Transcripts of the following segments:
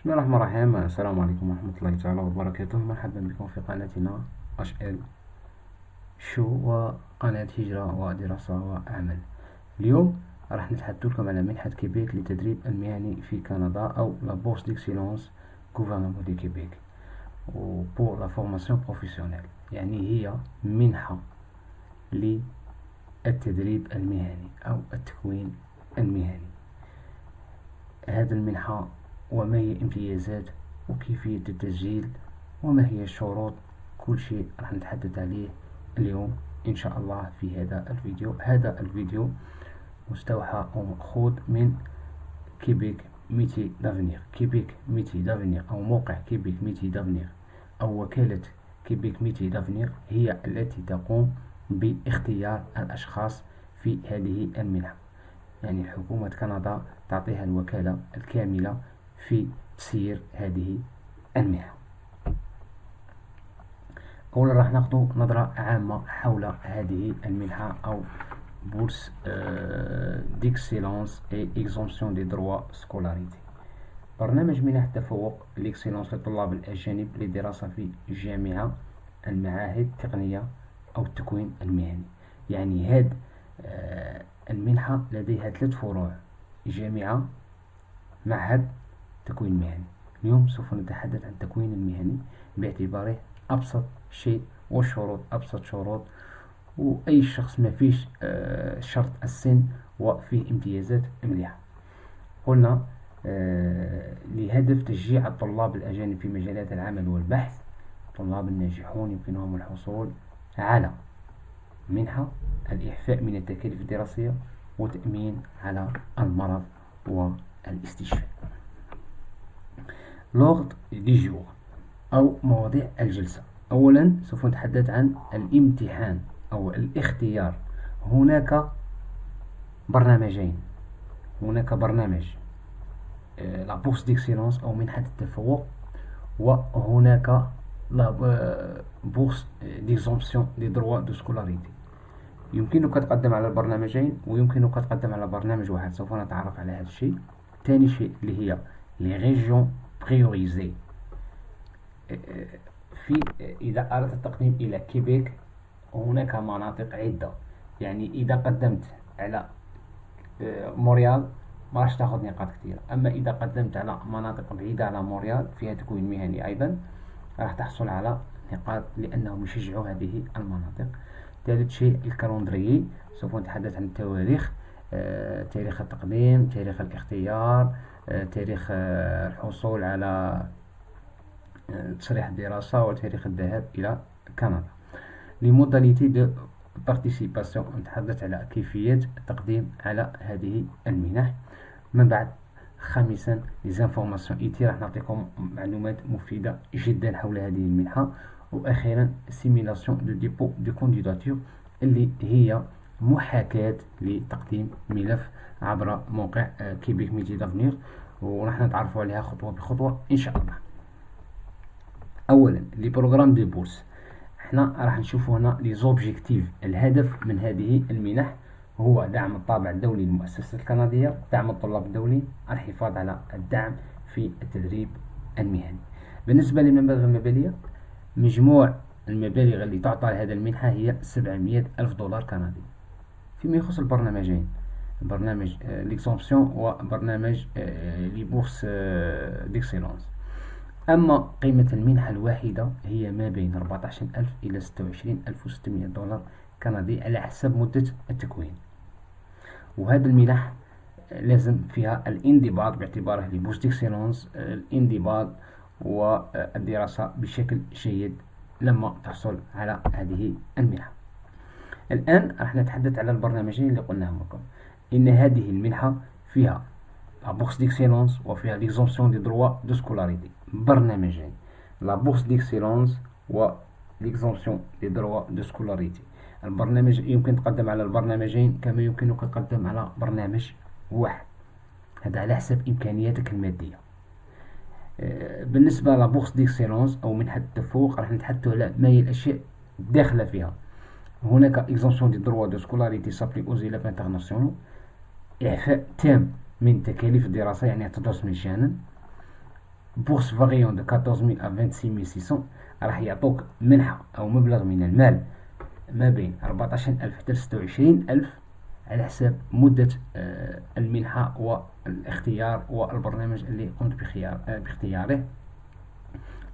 بسم الله الرحمن الرحيم. السلام عليكم ورحمة الله تعالى وبركاته. مرحبا بكم في قناتنا HL شو وقناة هجرة ودراسة وعمل. اليوم راح نتحدث لكم على منحة كيبيك للتدريب المهني في كندا أو لا بورس ديكسيلونس غوفرنمون دي كيبيك و بور لا فورماسيون بروفيسيونيل، يعني هي منحة للتدريب المهني أو التكوين المهني. هذا المنحة وما هي امتيازات وكيفية التسجيل وما هي الشروط، كل شيء راح نتحدث عليه اليوم إن شاء الله في هذا الفيديو. هذا الفيديو مستوحى أو مأخوذ من كيبيك ميتي دافنير. كيبيك ميتي دافنير أو موقع كيبيك ميتي دافنير أو وكالة كيبيك ميتي دافنير هي التي تقوم باختيار الأشخاص في هذه المنحة، يعني حكومة كندا تعطيها الوكالة الكاملة في تسيير هذه المنحة. أولا راح ناخذ نظرة عامة حول هذه المنحة أو بورس ديكسيلونس اي اكزومسيون دي دروا سكولاريتي. برنامج منح التفوق لإكسيلونس للطلاب الأجانب للدراسة في الجامعة، المعاهد التقنية أو التكوين المهني. يعني هذه المنحة لديها 3 فروع: جامعة، معهد، تكوين مهني. اليوم سوف نتحدث عن التكوين المهني باعتباره أبسط شيء والشروط أبسط شروط، وأي شخص ما فيش شرط السن وفيه امتيازات مليحة. قلنا لهدف تشجيع الطلاب الأجانب في مجالات العمل والبحث. الطلاب الناجحون يمكنهم الحصول على منحة، الإعفاء من التكاليف الدراسية، وتأمين على المرض والاستشفاء. لورد دي جور أو مواضيع الجلسة. أولا سوف نتحدث عن الامتحان أو الاختيار. هناك برنامجين، هناك برنامج لا بورس ديكسيلونس أو منحة التفوق، وهناك لا بورس ديكزومسيون دي دروا دو سكولاريتي. يمكنك تقدم على البرنامجين ويمكنك تقدم على برنامج واحد، سوف نتعرف على هذا الشيء. ثاني شيء اللي هي لي ريجيون بريوريزي. في إذا أردت التقديم إلى كيبيك هناك مناطق عدة، يعني إذا قدمت على مونريال ما راح تاخذ نقاط كثيرة، أما إذا قدمت على مناطق بعيدة على مونريال فيها تكوين مهني أيضا راح تحصل على نقاط لأنهم يشجعوا هذه المناطق. ثالث شيء الكالندريي، سوف نتحدث عن التواريخ، تاريخ التقديم، تاريخ الاختيار، تاريخ الحصول على تصريح الدراسة، وتاريخ الذهاب إلى كندا. لموداليتي دو بارتيسيباسيون، نتحدث على كيفية التقديم على هذه المنح. من بعد خامسا ليزانفورماسيون ايتي، راح نعطيكم معلومات مفيدة جدا حول هذه المنحة. واخيرا سيميلاسيون دو ديبو دو كونديداتور، اللي هي محاكاة لتقديم ملف عبر موقع كيبيك ميتي دافنير، وراح نتعرفوا عليها خطوة بخطوة ان شاء الله. اولا لي بروغرام دي بورس، احنا راح نشوفوا هنا لي زوبجيكتيف. الهدف من هذه المنح هو دعم الطابع الدولي للمؤسسة الكندية، دعم الطلاب الدولي، الحفاظ على الدعم في التدريب المهني. بالنسبة للمبالغ المالية، مجموع المبالغ اللي تعطى لهذا المنحة هي 700 ألف دولار كندي فيما يخص البرنامجين، برنامج ليكسومسيون وبرنامج لي بورس ديكسيلونس. أما قيمة المنحة الواحدة هي ما بين 14,000 إلى 26,600 دولار كندي على حسب مدة التكوين. وهذا المنح لازم فيها الانضباط باعتباره لبورس ديكسيلونس، الانضباط والدراسة بشكل جيد لما تحصل على هذه المنحة. الآن راح نتحدث على البرنامجين اللي قلناهم لكم. إن هذه المنحة فيها لا بورس ديكسيلونس وفيها ليكزومسيون دي دروا دو سكولاريتي. برنامجين، لا بورس ديكسيلونس و ليكزومسيون دي دروا دو سكولاريتي. البرنامج يمكن تقدم على البرنامجين كما يمكنك تقدم على برنامج واحد، هذا على حسب إمكانياتك المادية. بالنسبة لبورس ديكسيلونس أو منحة التفوق راح نتحدث على ما هي الأشياء الداخلة فيها. هناك اكزومسيون دي دروا دو سكولاريتي سابلي أوز إليف انترناسيونال، إعفاء تام من تكاليف الدراسة، يعني تدرس مجانا. بورس فاريون دو 14000 à 26600 راح يعطوك منحة أو مبلغ من المال ما بين 14000 حتى 26000 على حساب مدة المنحة والاختيار والبرنامج اللي قمت باختياره.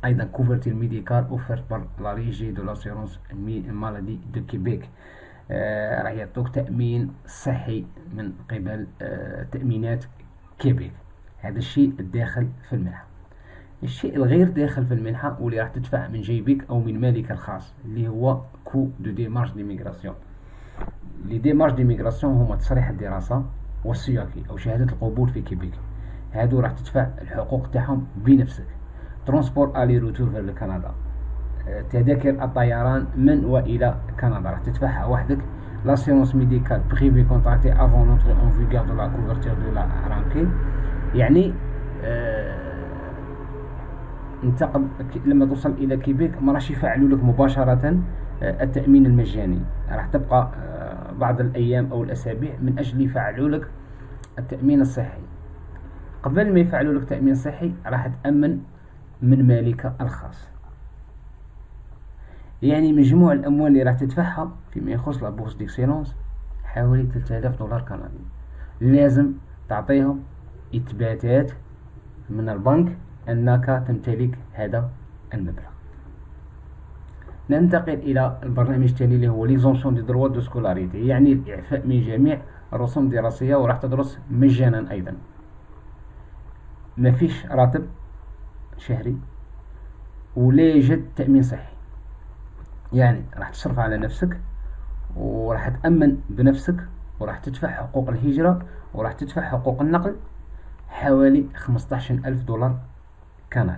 أيضا كوفرتير ميديكال أوفرت بار لا ريجي دو لاسيرونس مالادي دو كيبيك، راح يعطوك تأمين صحي من قبل تأمينات كيبيك. هذا الشيء الداخل في المنحة. الشيء الغير داخل في المنحة واللي راح تدفع من جيبك أو من مالك الخاص اللي هو كو دو ديمارش ديميغراسيون. لي ديمارش ديميغراسيون هما تصريح الدراسة والسياكي أو شهادة القبول في كيبيك، هادو راح تدفع الحقوق تاعهم بنفسك. ترونسبور الي روتور في كندا، تذاكر الطيران من والى كندا راح تدفعها وحدك. لاسيرونس ميديكال بريفي كونتراكتي افون نونتري اون فيغور دو لا كوفرتير دو لا رانكي، يعني انت لما توصل الى كيبيك ما راح يفعلوا لك مباشرة التأمين المجاني، راح تبقى بعض الايام او الاسابيع من اجل يفعلوا لك التأمين الصحي. قبل ما يفعلوا لك تأمين صحي راح تأمن من مالك الخاص. يعني مجموع الأموال اللي راح تدفعها فيما يخص لا بورس ديكسيلونس حوالي 3000 دولار كندي. لازم تعطيهم إثباتات من البنك أنك تمتلك هذا المبلغ. ننتقل إلى البرنامج الثاني اللي هو ليزونسيون دي دروا دو سكولاريتي، يعني الإعفاء من جميع الرسوم الدراسية، وراح تدرس مجانا أيضا. ما فيش راتب شهري ولا يوجد تأمين صحي، يعني راح تصرف على نفسك وراح تأمن بنفسك وراح تدفع حقوق الهجرة وراح تدفع حقوق النقل حوالي 15000 دولار كندي،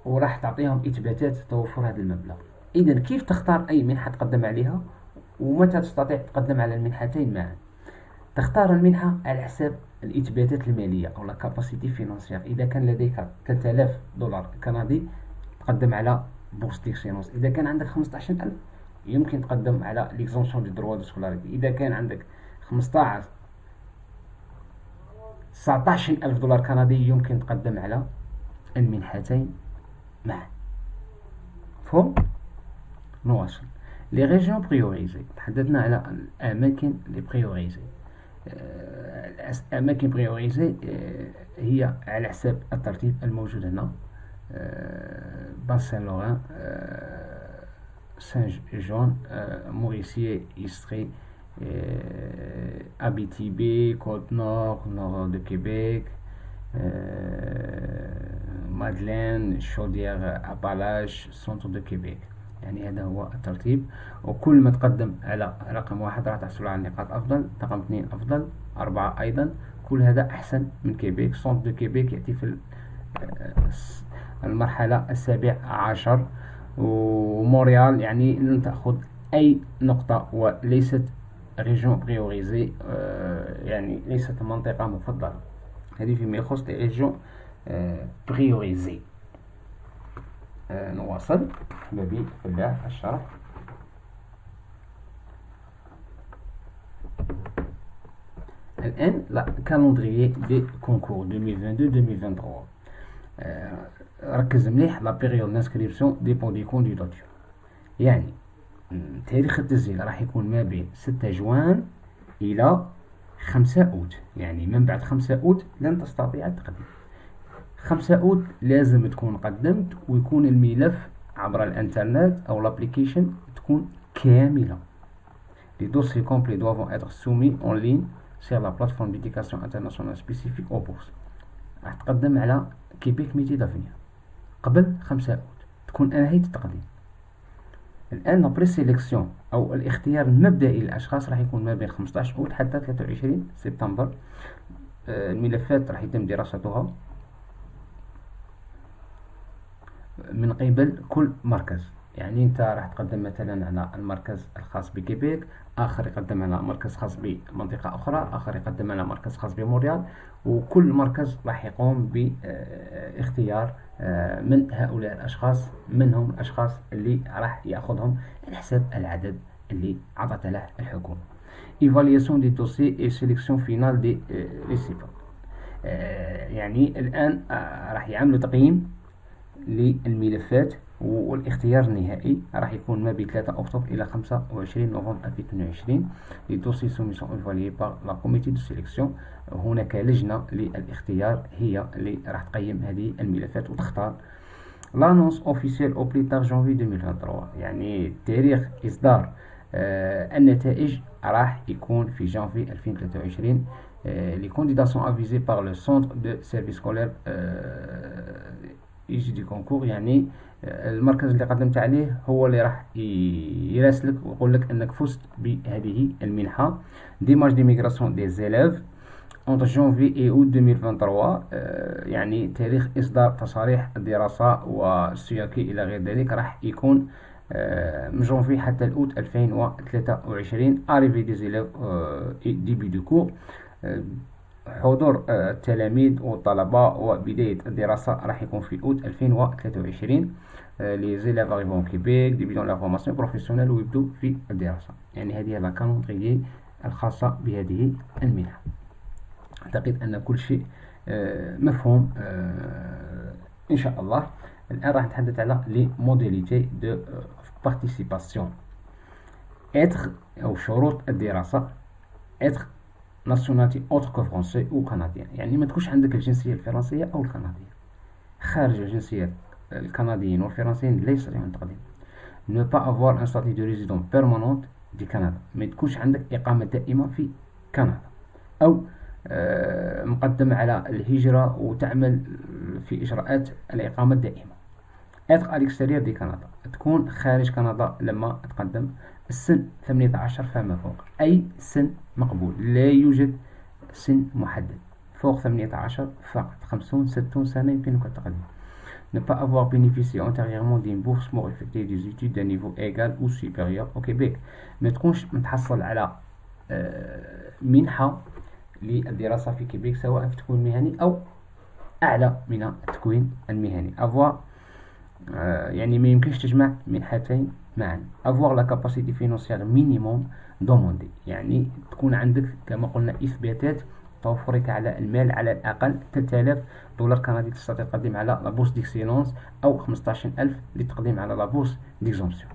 وراح تعطيهم إثباتات توفر هذا المبلغ. إذا كيف تختار أي منحة تقدم عليها ومتى تستطيع تقدم على المنحتين معا؟ تختار المنحة على حساب الإثباتات المالية أو لا كاباسيتي فينانسيير. إذا كان لديك 3000 دولار كندي تقدم على بورس ديكسيلونس. إذا كان عندك 15000 يمكن تقدم على ليكزونسيون دي دروا دو سكولاريتي. إذا كان عندك 19000 دولار كندي يمكن تقدم على المنحتين معا. فهم؟ نواصل. لي ريجيون بريوريزي، تحدثنا على الأماكن لي بريوريزي. الأماكن بريوريزي هي على حساب الترتيب الموجود هنا: باسان لوران، سان جون، موريسيي، إستري، أبيتيبي، كوت نور، نور دو كيبيك، مادلين، شودير، أبالاش، سونتر دو كيبيك. يعني هذا هو الترتيب، وكل ما تقدم على رقم 1 راح تحصل على نقاط أفضل، رقم 2 أفضل، 4 أيضا. كل هذا أحسن من كيبيك. سونتر دو كيبيك يأتي في المرحلة 17، ومونريال يعني لن تأخذ أي نقطة وليست ريجيون بريوريزي، يعني ليست منطقة مفضلة. هذه فيما يخص ريجيون بريوريزي. نواصل حبابي في الله الشرح. الآن لا كالندريي دي كونكور 2022-2023. ركز مليح. لا بيريود دانسكريبسيون ديبون دي كونديداتور، يعني تاريخ التسجيل راح يكون ما بين 6 جوان إلى 5 أوت، يعني من بعد 5 أوت لن تستطيع التقديم. 5 أوت لازم تكون قدمت ويكون الملف عبر الانترنت أو l'application تكون كاملة. Les dossiers complets doivent être soumis en ligne sur la plateforme d'éducation internationale spécifique aux bourses. راح تقدم على كيبيك ميتي دافنير قبل 5 أوت تكون أنهيت التقديم. الآن بري سيليكسيون أو الاختيار المبدئي للأشخاص راح يكون ما بين 15 أوت حتى 23 سبتمبر. الملفات راح يتم دراستها من قبل كل مركز، يعني انت راح تقدم مثلا على المركز الخاص بكيبيك، اخر يقدم على مركز خاص بمنطقة اخرى، اخر يقدم على مركز خاص بمونريال، وكل مركز راح يقوم باختيار من هؤلاء الاشخاص، منهم الاشخاص اللي راح ياخذهم على حساب العدد اللي عطت له الحكومة. Évaluation des dossiers et sélection finale des récipients. يعني الآن راح يعملوا تقييم للملفات، والاختيار النهائي راح يكون ما بين 3 أكتوبر إلى 25 نوفمبر 2022. Les dossiers soumis sont évalués par la comité de sélection. هناك لجنة للاختيار هي اللي راح تقيم هذه الملفات وتختار. L'annonce officielle au plus tard janvier 2023، يعني تاريخ إصدار النتائج راح يكون في جانفي 2023. Les candidats sont avisés par le centre de service scolaire يجي دي كونكور، يعني المركز اللي قدمت عليه هو اللي راح يراسلك ويقول لك انك فزت بهذه المنحة. ديمارش ديميغراسيون دي زيليف entre janvier et août 2023، يعني تاريخ إصدار تصاريح الدراسة والسياكي إلى غير ذلك راح يكون من جانفي حتى الأوت 2023. arrivée des élèves et début de cours، حضور التلاميذ والطلبة وبداية الدراسة راح يكون في أوت 2023. les élèves arrivant au Québec débutant la formation professionnelle ويبدو في الدراسة. يعني هذه لا كالندريي الخاصة بهذه المنحة. أعتقد أن كل شيء مفهوم إن شاء الله. الآن راح نتحدث على لي موديليتي دو بارتيسيباسيون. être أو شروط الدراسة. être nationalité autre que français ou canadien، يعني ما تكونش عندك الجنسية الفرنسية أو الكندية. خارج الجنسية الكنديين والفرنسيين لا يستطيعون التقديم. ne pas avoir un statut de résident permanent du Canada، ما تكونش عندك إقامة دائمة في كندا، أو مقدم على الهجرة وتعمل في إجراءات الإقامة الدائمة. être à l'extérieur دي كندا، تكون خارج كندا لما تقدم. السن 18 فما فوق، أي سن مقبول، لا يوجد سن محدد. فوق 18 فقط، 50 60 سنة يمكنك التقدم. ne pas avoir bénéficié antérieurement d'une bourse pour effectuer des études d'un niveau égal ou supérieur au Québec، ما تكونش متحصل على منحة للدراسة في كيبيك، سواء في التكوين المهني أو أعلى من التكوين المهني. avoir يعني ما يمكنش تجمع منحتين معا. avoir la capacité financière minimum demandée، يعني تكون عندك كما قلنا إثباتات توفرك على المال على الأقل 3000 دولار كندي تستطيع التقديم على لابورس ديكسيلونس، أو 15000 للتقديم على لابورس ديكزومسيون.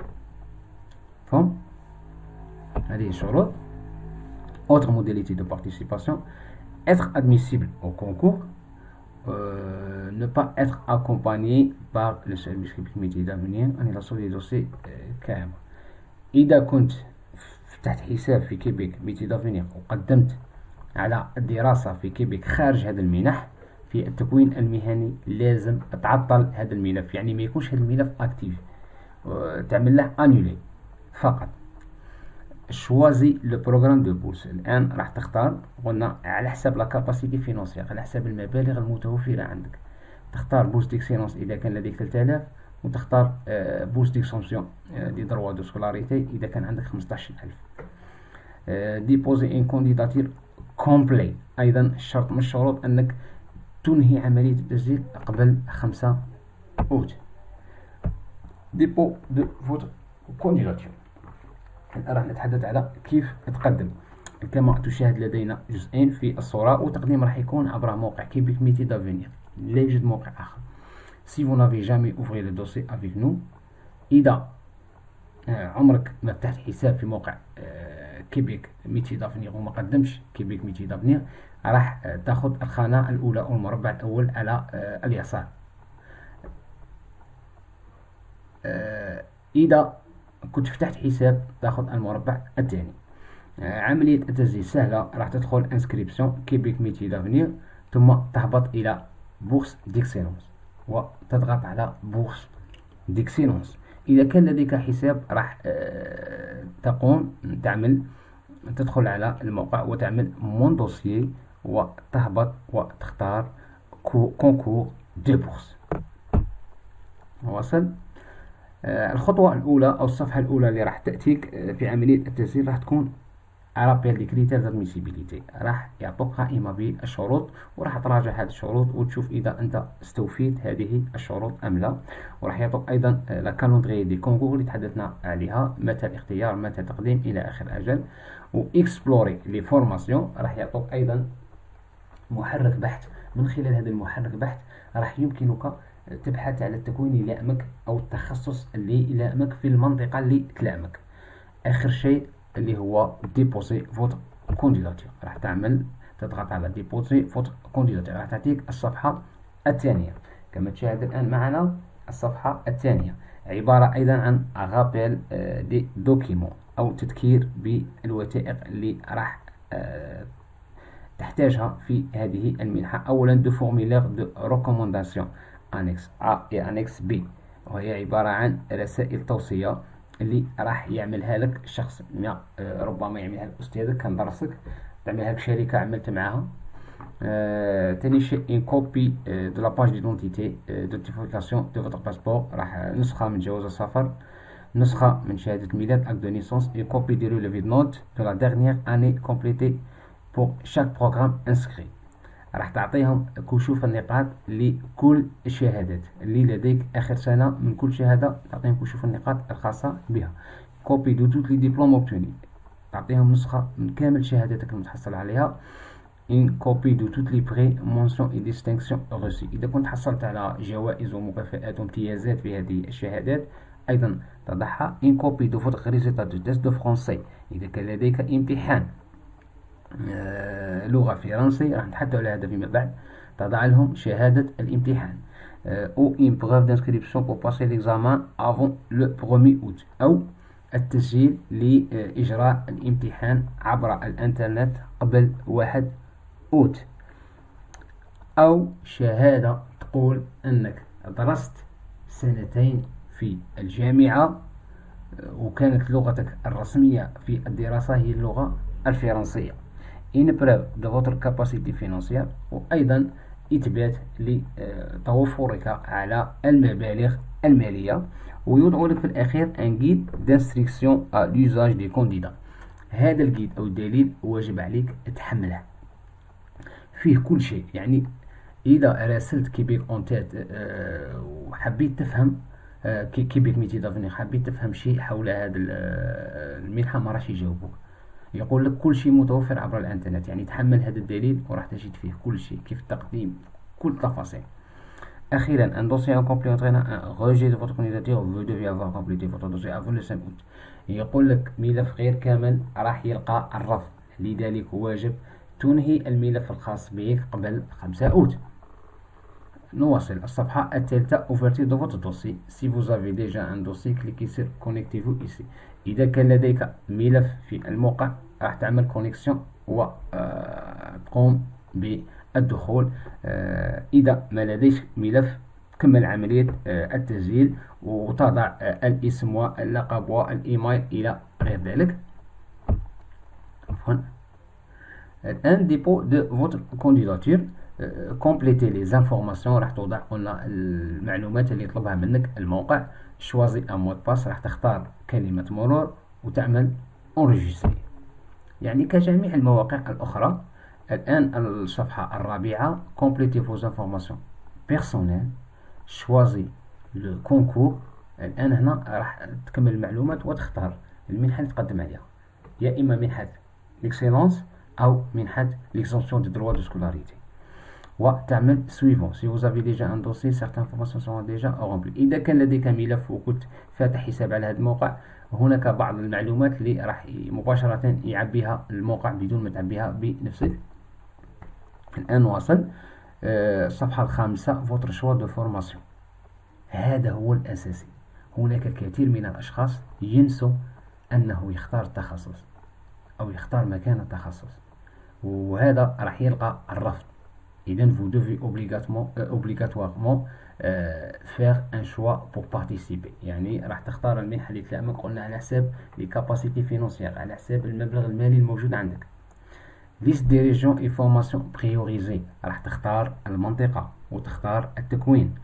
فهم؟ هذه الشروط. autre modalité de participation: être admissible au concours. ne pas être accompagné par le service public métier d'avenir annulation des dossiers كامل. إذا كنت فتحت حساب في كيبيك ميتي دافينير وقدمت على الدراسة في كيبيك خارج هذا المنح، في التكوين المهني لازم تعطل هذا الملف، يعني ما يكونش هذا الملف اكتيف، تعمل له انولي فقط. شوازي لو بروغرام دو بورس، الان راح تختار، قلنا على حساب لا كاباسيتي فينونسيير، على حساب المبالغ المتوفره عندك. تختار بورس ديكسيلونس اذا كان لديك 3000، وتختار بورس ديكسومسيون دي دروا دو سكولاريتي اذا كان عندك 15000. ديبوزي ان كونديداتير كومبلي، ايضا شرط من الشروط انك تنهي عمليه التسجيل قبل 5 أوت. ديبو دو فوتر كونديداتير. الآن راح نتحدث على كيف تقدم. كما تشاهد لدينا جزئين في الصورة، وتقديم راح يكون عبر موقع كيبيك ميتي دافينير، لا يوجد موقع آخر. si vous n'avez jamais ouvert le dossier avec nous، إذا عمرك ما فتحت حساب في موقع كيبيك ميتي دافينير وما قدمش كيبيك ميتي دافينير، راح تاخذ الخانة الأولى أو المربع الأول على اليسار. إذا كنت فتحت حساب تاخذ المربع الثاني. عملية التسجيل سهلة، راح تدخل انسكريبسيون كيبيك ميتي دافينير، ثم تهبط إلى بورس ديكسيلونس وتضغط على بورس ديكسيلونس. إذا كان لديك حساب راح تقوم تدخل على الموقع وتعمل مون دوسيي وتهبط وتختار كونكور دو بورس. وصل. الخطوة الأولى أو الصفحة الأولى اللي راح تأتيك في عملية التسجيل راح تكون رابيل دي كريتير دادميسيبيليتي، راح يعطوك قائمة بالشروط، وراح تراجع هذه الشروط وتشوف إذا أنت استوفيت هذه الشروط أم لا. وراح يعطوك أيضا لا كالندري دي كونكور اللي تحدثنا عليها، متى الاختيار متى التقديم إلى آخر أجل. وإكسبلوري لي فورماسيون، راح يعطوك أيضا محرك بحث من خلال هذا المحرك بحث راح يمكنك تبحث على التكوين اللي يلائمك أو التخصص اللي يلائمك في المنطقة اللي تلائمك. آخر شيء اللي هو ديبوزي فوتر كونديداتور، راح تضغط على ديبوزي فوتر كونديداتور، راح تعطيك الصفحة الثانية. كما تشاهد الآن معنا الصفحة الثانية عبارة أيضا عن غابيل دي دوكيمون أو تذكير بالوثائق اللي راح تحتاجها في هذه المنحة. أولا دو فورميلير دو ريكومونداسيون انكس A و انكس B، وهي عبارة عن رسائل توصية اللي راح يعملها لك شخص ما، ربما يعملها لك أستاذك كان درسك، تعملها لك شركة عملت معها. تاني شيء ان كوبي دو لا باج ديدونتيتي دونتيفيكاسيون دو فوتر باسبور، راح نسخة من جواز السفر، نسخة من شهادة الميلاد اكت دو نيسونس، اي كوبي دي ريليفي دو نوت دو لا ديرنيير اني كومبليتي بور شاك بروغرام انسكري. راح تعطيهم كشوف النقاط لكل الشهادات اللي لديك آخر سنة من كل شهادة، تعطيهم كشوف النقاط الخاصة بها. كوبي دو توت لي ديبلوم اوبتوني، تعطيهم نسخة من كامل شهاداتك المتحصل عليها. ان كوبي دو توت لي بري مونسيون اي ديستينكسيون روسي، إذا كنت حصلت على جوائز ومكافآت وامتيازات في هذه الشهادات أيضا تضعها. ان كوبي دو فوتر ريزيتا دو تيست دو فرونسي، إذا كان لديك امتحان لغة فرنسي راح نتحدث على هذا فيما بعد، تضع لهم شهادة الامتحان. او une preuve d'inscription pour passer l'examen avant le 1er août، أو التسجيل لإجراء الامتحان عبر الإنترنت قبل 1 أوت، أو شهادة تقول أنك درست سنتين في الجامعة وكانت لغتك الرسمية في الدراسة هي اللغة الفرنسية. une preuve de votre capacité financière، وأيضا إثبات لتوفرك على المبالغ المالية. ويوضع لك في الأخير un guide d'instruction à l'usage des candidats، هذا الجيد أو الدليل واجب عليك تحمله، فيه كل شيء. يعني إذا راسلت كيبيك أونتات وحبيت تفهم كيبيك ميتي دافنيغ، حبيت تفهم شيء حول هذا المنحة ما راح يجاوبوك، يقول لك كل شيء متوفر عبر الانترنت. يعني تحمل هذا الدليل وراح تجد فيه كل شيء، كيف التقديم، كل التفاصيل. أخيرا un dossier incomplet entraînant un rejet de votre candidature، vous devez avoir complété votre dossier avant le 5 août. يقول لك ملف غير كامل راح يلقى الرفض، لذلك واجب تنهي الملف الخاص بك قبل 5 أوت. نواصل الصفحة الثالثة ouverture de votre dossier. Si vous avez déjà un dossier cliquez sur connectez-vous ici. إذا كان لديك ملف في الموقع راح تعمل كونيكسيون وتقوم بالدخول. إذا ما لديش ملف كمل عملية التسجيل وتضع الاسم واللقب والإيميل إلى غير ذلك. الآن ديبو دو فوتر كونديداتور، كومبليتي لي زانفورماسيون، راح توضع قلنا المعلومات اللي يطلبها منك الموقع. شوازي ان مود باس، راح تختار كلمة مرور وتعمل انريجستري، يعني كجميع المواقع الأخرى. الآن الصفحة الرابعة كومبليتي فوز انفورماسيون بيرسونيل، شوازي لو كونكور. الآن هنا راح تكمل المعلومات وتختار المنحة اللي تقدم عليها، يا إما منحة ليكسيلونس أو منحة ليكزومبسيون دو دروا دو سكولاريتي، وتعمل سويفون. سي vous avez déjà un dossier certaines informations seront déjà remplies. إذا كان لديك ملف وكنت فاتح حساب على هذا الموقع، هناك بعض المعلومات اللي راح مباشرة يعبيها الموقع بدون ما تعبيها بنفسك. الآن واصل الصفحة الخامسة votre choix de formation، هذا هو الأساسي. هناك الكثير من الأشخاص ينسوا أنه يختار التخصص أو يختار مكان التخصص، وهذا راح يلقى الرفض. إذن vous devez obligatoirement faire un choix pour participer، يعني راح تختار المنحة اللي تلائمك، قلنا على حساب les capacités financières، على حساب المبلغ المالي الموجود عندك. liste des régions et formations priorisées، راح تختار المنطقة وتختار التكوين.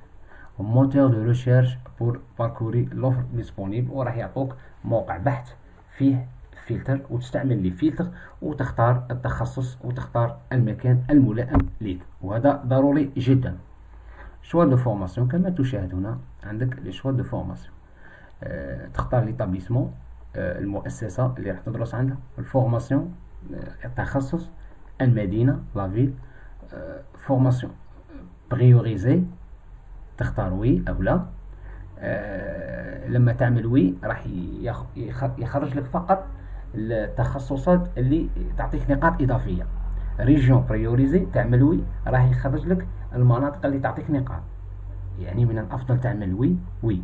moteur de recherche pour parcourir l'offre disponible، وراح يعطوك موقع بحث فيه فلتر وتستعمل لي فلتر وتختار التخصص وتختار المكان الملائم لك، وهذا ضروري جدا. شوا دو فورماسيون كما تشاهد هنا عندك لي شوا دو فورماسيون، تختار ليتابليسمون المؤسسة اللي راح تدرس عندها، الفورماسيون التخصص، المدينة لافيل، فورماسيون بريوريزي، تختار وي أو لا. لما تعمل وي راح يخرج لك فقط التخصصات اللي تعطيك نقاط إضافية. ريجيون بريوريزي، تعمل وي راح يخرج لك المناطق اللي تعطيك نقاط، يعني من الأفضل تعمل وي.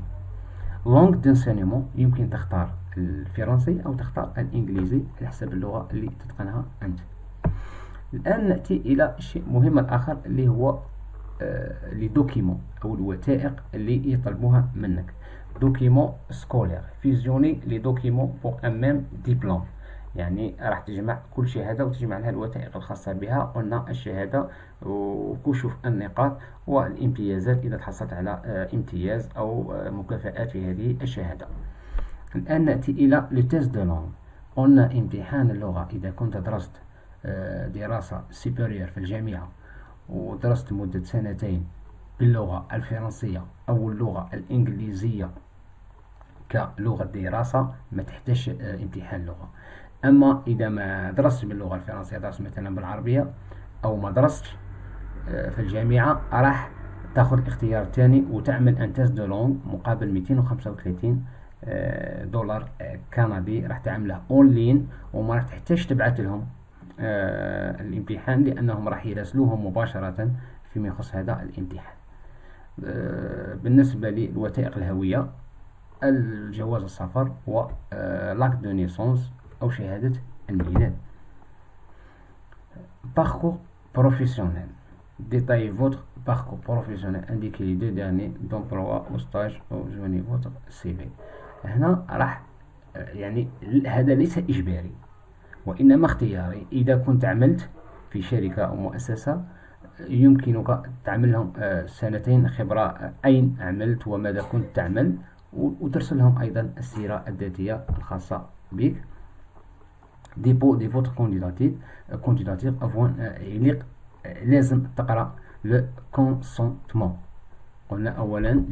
لونغ دانسينيمون، يمكن تختار الفرنسي أو تختار الإنجليزي على حسب اللغة اللي تتقنها أنت. الآن نأتي إلى شيء مهم آخر اللي هو لي دوكيمون أو الوثائق اللي يطلبوها منك. دوكيمون سكولير، فيزيوني لي دوكيمون بور ان ميم ديبلوم، يعني راح تجمع كل شهادة وتجمع لها الوثائق الخاصة بها. قلنا الشهادة وكشوف النقاط والامتيازات إذا تحصلت على امتياز أو مكافآت في هذه الشهادة. الآن نأتي إلى لو تيست دو لونغ. قلنا امتحان اللغة إذا كنت درست دراسة سوبيريور في الجامعة ودرست مدة سنتين باللغة الفرنسية أو اللغة الإنجليزية كلغة دراسة، ما تحتاج امتحان لغة. أما إذا ما درست باللغة الفرنسية، درست مثلا بالعربية أو ما درست في الجامعة، راح تاخذ الاختيار الثاني وتعمل ان تيست دو لونغ مقابل 235 دولار كندي. راح تعمله اونلاين وما راح تحتاج تبعث لهم الامتحان، لأنهم راح يراسلوهم مباشرة فيما يخص هذا الامتحان. بالنسبة للوثائق الهوية، الجواز السفر و لاك دو نيسونس أو شهادة الميلاد. parcours professionnel. Détaillez votre parcours professionnel. Indiquez les 2 années d'emploi au stage ou joignez votre CV. هنا راح يعني هذا ليس إجباري وإنما اختياري. إذا كنت عملت في شركة أو مؤسسة يمكنك تعمل لهم سنتين خبرة، أين عملت وماذا كنت تعمل، وترسل لهم أيضا السيرة الذاتية الخاصة بك. ديبو دي فوتر كونديداتير يليق، لازم تقرأ لو كونسونتمون. قلنا أولا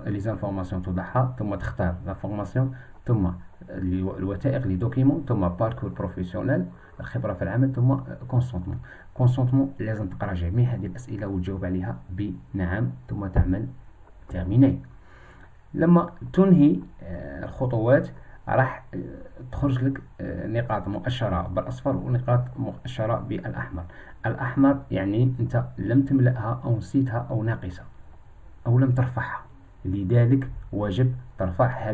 لي زانفورماسيون توضعها، ثم تختار لا فورماسيون، ثم الوثائق لي دوكيمون، ثم باركور بروفيسيونيل الخبرة في العمل، ثم كونسونتمون. لازم تقرأ جميع هذه الأسئلة وتجاوب عليها بنعم، ثم تعمل تيرميني. لما تنهي الخطوات راح تخرج لك نقاط مؤشرة بالأصفر ونقاط مؤشرة بالأحمر. الأحمر يعني أنت لم تملأها أو نسيتها أو ناقصة أو لم ترفعها، لذلك واجب ترفع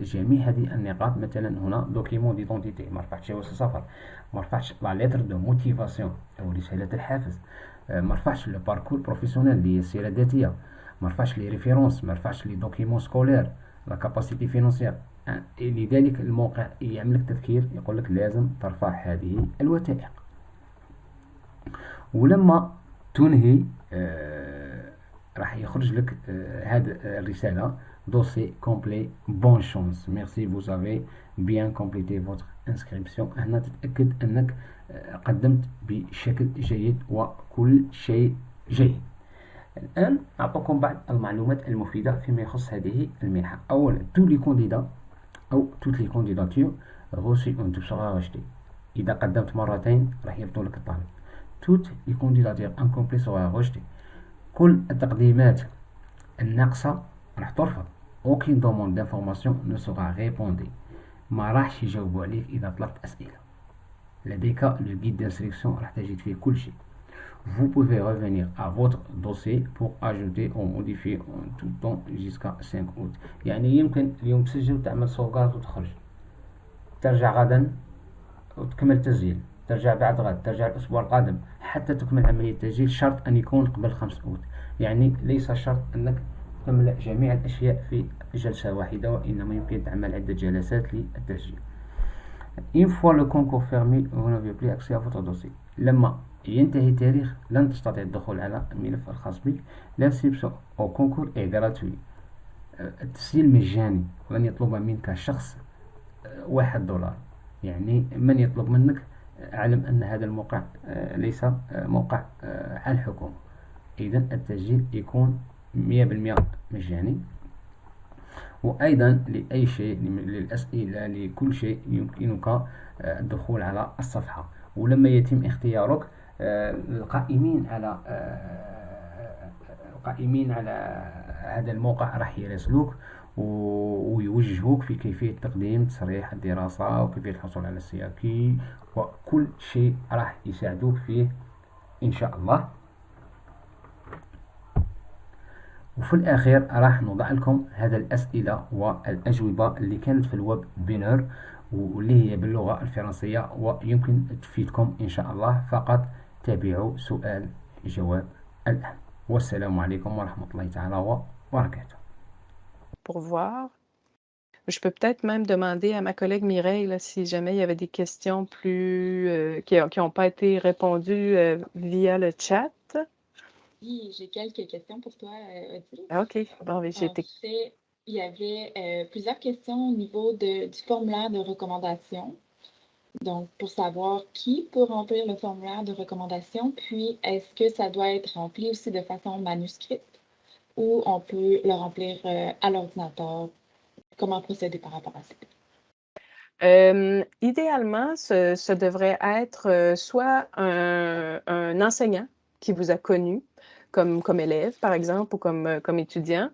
جميع هذه النقاط. مثلا هنا دوكيمون ديدونتيتي، ما رفعتش جواز السفر، ما رفعتش لا ليتر دو موتيفاسيون أو رسالة الحافز، ما رفعتش لو باركور بروفيسيونيل اللي هي السيرة الذاتية، ما رفعش لي ريفيرونس، ما رفعش لي دوكيمون سكولير، لا كاباسيتي فينانسيير. لذلك الموقع يعمل لك تذكير يقول لك لازم ترفع هذه الوثائق. ولما تنهي راح يخرج لك هذه الرسالة دوسي كومبلي بون شانس ميرسي vous avez bien complété votre inscription. هنا تتأكد أنك قدمت بشكل جيد وكل شيء جيد. الآن أعطوكم بعض المعلومات المفيدة فيما يخص هذه المنحة. أولا tous les candidats أو toutes les candidatures reçues en sera rejetées. إذا قدمت مرتين راح يبطل لك الطالب. toutes les candidatures incomplètes seront rejetées. كل التقديمات الناقصة راح ترفض. aucune demande d'information ne sera répondue. ما راحش يجاوبوا عليك إذا طلبت أسئلة. لديك le guide d'instruction راح تجد فيه كل شيء. Vous pouvez revenir à votre dossier pour ajouter ou modifier en tout temps jusqu'à 5 août. يعني يمكن اليوم تسجل وتعمل صوغات وتخرج، ترجع غدا وتكمل تسجيل، ترجع بعد غد، ترجع الأسبوع القادم حتى تكمل عملية التسجيل. شرط أن يكون قبل 5 أوت. يعني ليس شرط أنك تملأ جميع الأشياء في جلسة واحدة، وإنما يمكن تعمل عدة جلسات للتسجيل. Une fois le concours fermé, vous n'avez plus accès à votre dossier. لما ينتهي التاريخ لن تستطيع الدخول على الملف الخاص بك. L'inscription au concours est gratuit. التسجيل مجاني ولن يطلب منك شخص $1. يعني من يطلب منك اعلم أن هذا الموقع ليس موقع على الحكومة. إذن التسجيل يكون 100% مجاني. وأيضا لأي شيء، للأسئلة، لكل شيء يمكنك الدخول على الصفحة. ولما يتم اختيارك القائمين على القائمين على هذا الموقع راح يراسلوك ويوجهوك في كيفية تقديم تصريح الدراسة وكيفية الحصول على السياكي، وكل شيء راح يساعدوك فيه إن شاء الله. وفي الأخير راح نوضع لكم هذا الأسئلة والأجوبة اللي كانت في الويب بينر واللي هي باللغة الفرنسية ويمكن تفيدكم إن شاء الله. فقط تابعوا سؤال جواب الآن، والسلام عليكم ورحمة الله تعالى وبركاته. Pour voir. Je peux peut-être même demander à ma collègue Mireille là, si jamais il y avait des questions plus qui n'ont pas été répondues via le chat. Oui, j'ai quelques questions pour toi, Odile. Ah, OK. Bon, mais j'ai En été. fait, il y avait plusieurs questions au niveau du formulaire de recommandation. Donc, pour savoir qui peut remplir le formulaire de recommandation, puis est-ce que ça doit être rempli aussi de façon manuscrite ou on peut le remplir à l'ordinateur? Comment procéder par rapport à ça? Idéalement, ce devrait être soit un enseignant qui vous a connu comme élève, par exemple, ou comme étudiant,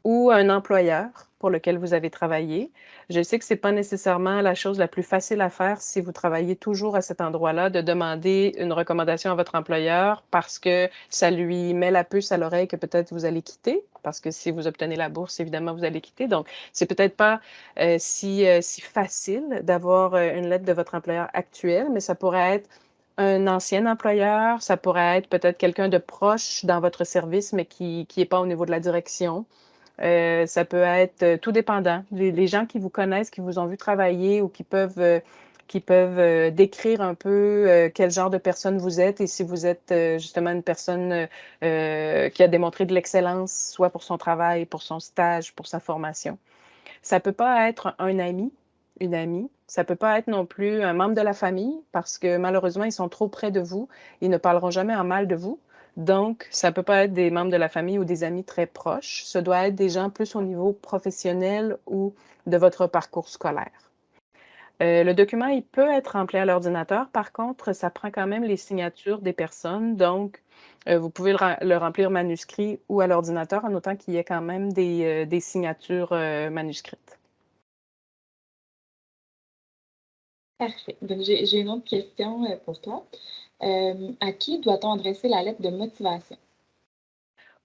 ou un employeur pour lequel vous avez travaillé. Je sais que c'est pas nécessairement la chose la plus facile à faire si vous travaillez toujours à cet endroit-là, de demander une recommandation à votre employeur parce que ça lui met la puce à l'oreille que peut-être vous allez quitter, parce que si vous obtenez la bourse, évidemment, vous allez quitter. Donc, c'est peut-être pas si facile d'avoir une lettre de votre employeur actuel, mais ça pourrait être un ancien employeur, ça pourrait être peut-être quelqu'un de proche dans votre service, mais qui est pas au niveau de la direction. Ça peut être tout dépendant. Les gens qui vous connaissent, qui vous ont vu travailler ou qui peuvent décrire un peu quel genre de personne vous êtes et si vous êtes justement une personne qui a démontré de l'excellence, soit pour son travail, pour son stage, pour sa formation. Ça peut pas être un ami, une amie. Ça peut pas être non plus un membre de la famille parce que malheureusement, ils sont trop près de vous. Ils ne parleront jamais en mal de vous. Donc, ça peut pas être des membres de la famille ou des amis très proches. Ce doit être des gens plus au niveau professionnel ou de votre parcours scolaire. Le document, il peut être rempli à l'ordinateur. Par contre, ça prend quand même les signatures des personnes. Donc, vous pouvez le remplir manuscrit ou à l'ordinateur, en notant qu'il y ait quand même des signatures manuscrites. Parfait. Donc, j'ai une autre question pour toi. À qui doit-on adresser la lettre de motivation?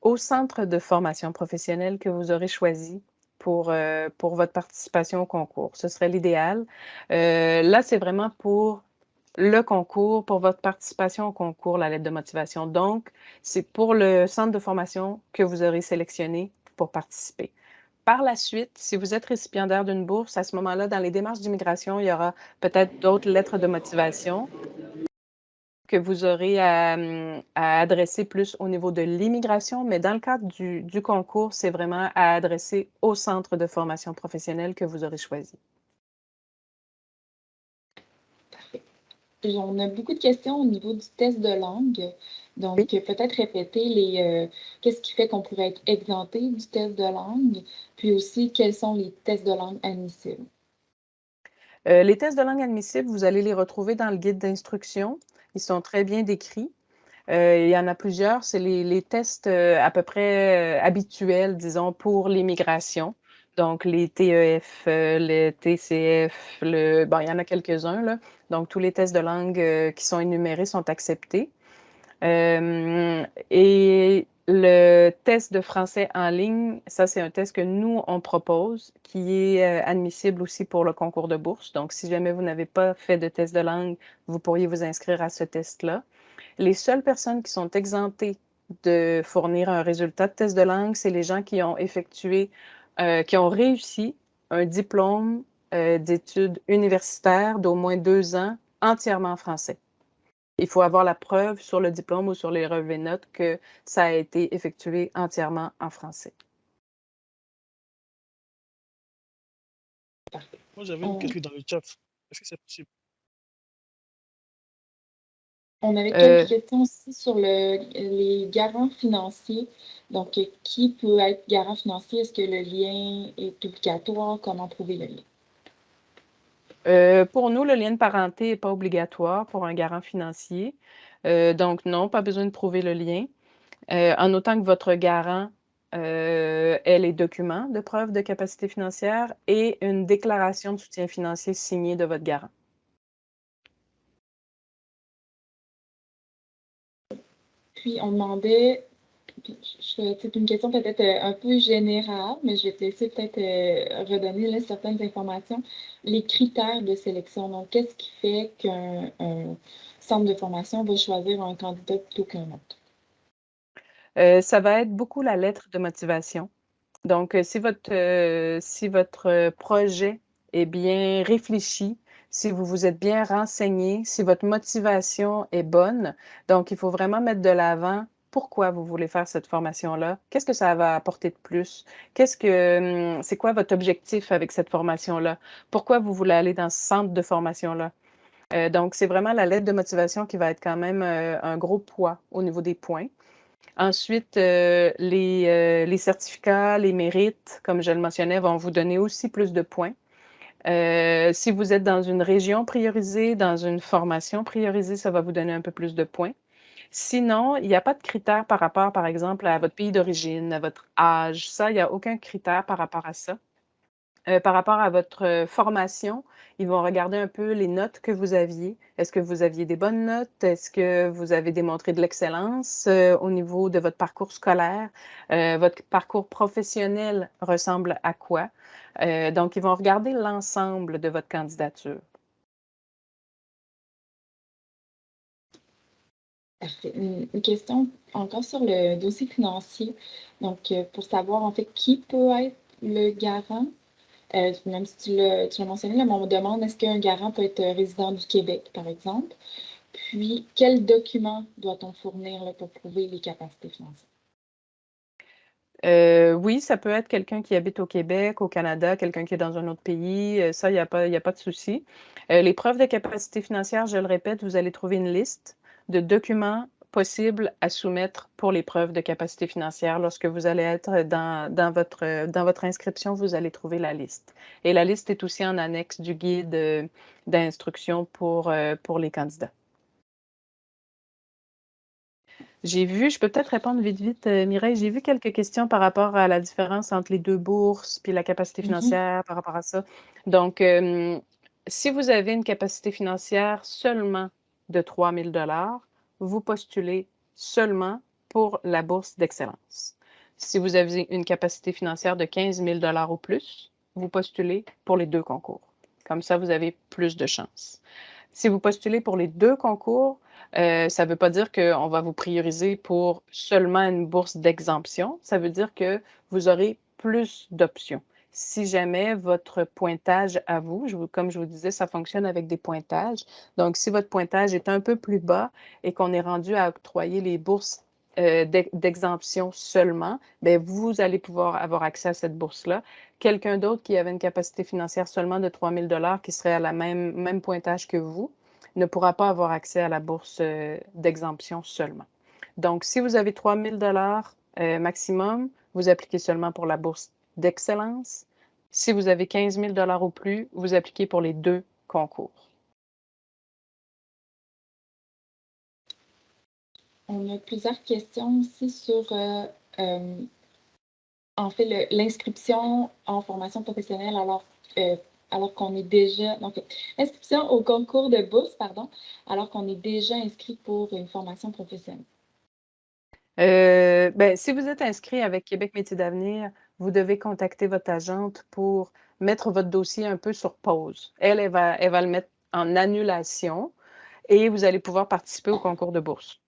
Au centre de formation professionnelle que vous aurez choisi pour votre participation au concours. Ce serait l'idéal. Là, c'est vraiment pour le concours, pour votre participation au concours, la lettre de motivation. Donc, c'est pour le centre de formation que vous aurez sélectionné pour participer. Par la suite, si vous êtes récipiendaire d'une bourse, à ce moment-là, dans les démarches d'immigration, il y aura peut-être d'autres lettres de motivation que vous aurez à adresser plus au niveau de l'immigration, mais dans le cadre du concours, c'est vraiment à adresser au centre de formation professionnelle que vous aurez choisi. Parfait. On a beaucoup de questions au niveau du test de langue. Donc, Oui. peut-être répéter qu'est-ce qui fait qu'on pourrait être exempté du test de langue, puis aussi quels sont les tests de langue admissibles. Les tests de langue admissibles, vous allez les retrouver dans le guide d'instruction. Ils sont très bien décrits. Il y en a plusieurs. C'est les tests à peu près habituels, disons, pour l'immigration. Donc, les TEF, les TCF, bon, il y en a quelques-uns, là. Donc, tous les tests de langue qui sont énumérés sont acceptés. Et le test de français en ligne, ça, c'est un test que nous, on propose, qui est admissible aussi pour le concours de bourse. Donc, si jamais vous n'avez pas fait de test de langue, vous pourriez vous inscrire à ce test-là. Les seules personnes qui sont exemptées de fournir un résultat de test de langue, c'est les gens qui ont qui ont réussi un diplôme d'études universitaires d'au moins 2 ans entièrement en français. Il faut avoir la preuve sur le diplôme ou sur les relevés de notes que ça a été effectué entièrement en français. Moi, j'avais une question dans le chat. Est-ce que c'est possible? On avait quelques questions aussi sur les garants financiers. Donc, qui peut être garant financier? Est-ce que le lien est obligatoire? Comment trouver le lien? Pour nous, le lien de parenté n'est pas obligatoire pour un garant financier. Donc non, pas besoin de prouver le lien. en autant que votre garant ait les documents de preuve de capacité financière et une déclaration de soutien financier signée de votre garant. Puis, on demandait, c'est une question peut-être un peu générale, mais je vais te laisser peut-être redonner là, certaines informations. Les critères de sélection, donc qu'est-ce qui fait qu'un centre de formation va choisir un candidat plutôt qu'un autre? Ça va être beaucoup la lettre de motivation. Donc, si votre projet est bien réfléchi, si vous vous êtes bien renseigné, si votre motivation est bonne, donc il faut vraiment mettre de l'avant pourquoi vous voulez faire cette formation-là. Qu'est-ce que ça va apporter de plus? C'est quoi votre objectif avec cette formation-là? Pourquoi vous voulez aller dans ce centre de formation-là? Donc, c'est vraiment la lettre de motivation qui va être quand même un gros poids au niveau des points. Ensuite, les certificats, les mérites, comme je le mentionnais, vont vous donner aussi plus de points. Si vous êtes dans une région priorisée, dans une formation priorisée, ça va vous donner un peu plus de points. Sinon, il n'y a pas de critères par rapport, par exemple, à votre pays d'origine, à votre âge. Ça, il n'y a aucun critère par rapport à ça. Par rapport à votre formation, ils vont regarder un peu les notes que vous aviez. Est-ce que vous aviez des bonnes notes? Est-ce que vous avez démontré de l'excellence au niveau de votre parcours scolaire? Votre parcours professionnel ressemble à quoi? Donc, ils vont regarder l'ensemble de votre candidature. Parfait. Une question encore sur le dossier financier. Donc, pour savoir en fait qui peut être le garant, même si tu l'as mentionné, là, mais on me demande est-ce qu'un garant peut être résident du Québec, par exemple? Puis, quels documents doit-on fournir là, pour prouver les capacités financières? Oui, ça peut être quelqu'un qui habite au Québec, au Canada, quelqu'un qui est dans un autre pays, ça, il y a pas de souci. Les preuves de capacité financière, je le répète, vous allez trouver une liste de documents possibles à soumettre pour les preuves de capacité financière. Lorsque vous allez être dans votre inscription, vous allez trouver la liste. Et la liste est aussi en annexe du guide d'instruction pour les candidats. Je peux peut-être répondre vite, Mireille. J'ai vu quelques questions par rapport à la différence entre les 2 bourses, puis la capacité financière par rapport à ça. Donc, si vous avez une capacité financière seulement de 3 000 vous postulez seulement pour la bourse d'excellence. Si vous avez une capacité financière de 15 000 ou plus, vous postulez pour les 2 concours. Comme ça, vous avez plus de chances. Si vous postulez pour les 2 concours, ça ne veut pas dire qu'on va vous prioriser pour seulement une bourse d'exemption. Ça veut dire que vous aurez plus d'options. Si jamais votre pointage à vous, comme je vous disais, ça fonctionne avec des pointages. Donc, si votre pointage est un peu plus bas et qu'on est rendu à octroyer les bourses d'exemption seulement, bien, vous allez pouvoir avoir accès à cette bourse-là. Quelqu'un d'autre qui avait une capacité financière seulement de 3 000 qui serait à la même pointage que vous, ne pourra pas avoir accès à la bourse d'exemption seulement. Donc, si vous avez 3 000 maximum, vous appliquez seulement pour la bourse d'excellence. Si vous avez 15 000 ou plus, vous appliquez pour les 2 concours. On a plusieurs questions aussi sur, en fait, l'inscription en formation professionnelle alors qu'on est déjà, donc, inscription au concours de bourse, pardon, alors qu'on est déjà inscrit pour une formation professionnelle. Ben, si vous êtes inscrit avec Québec Métiers d'avenir, vous devez contacter votre agente pour mettre votre dossier un peu sur pause. Elle va le mettre en annulation et vous allez pouvoir participer au concours de bourse.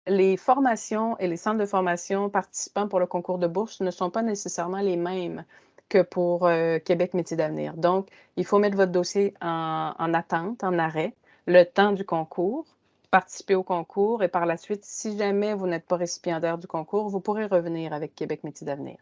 Les formations et les centres de formation participants pour le concours de bourse ne sont pas nécessairement les mêmes que pour Québec Métiers d'avenir. Donc, il faut mettre votre dossier en attente, en arrêt, le temps du concours, participer au concours et par la suite, si jamais vous n'êtes pas récipiendaire du concours, vous pourrez revenir avec Québec Métiers d'avenir.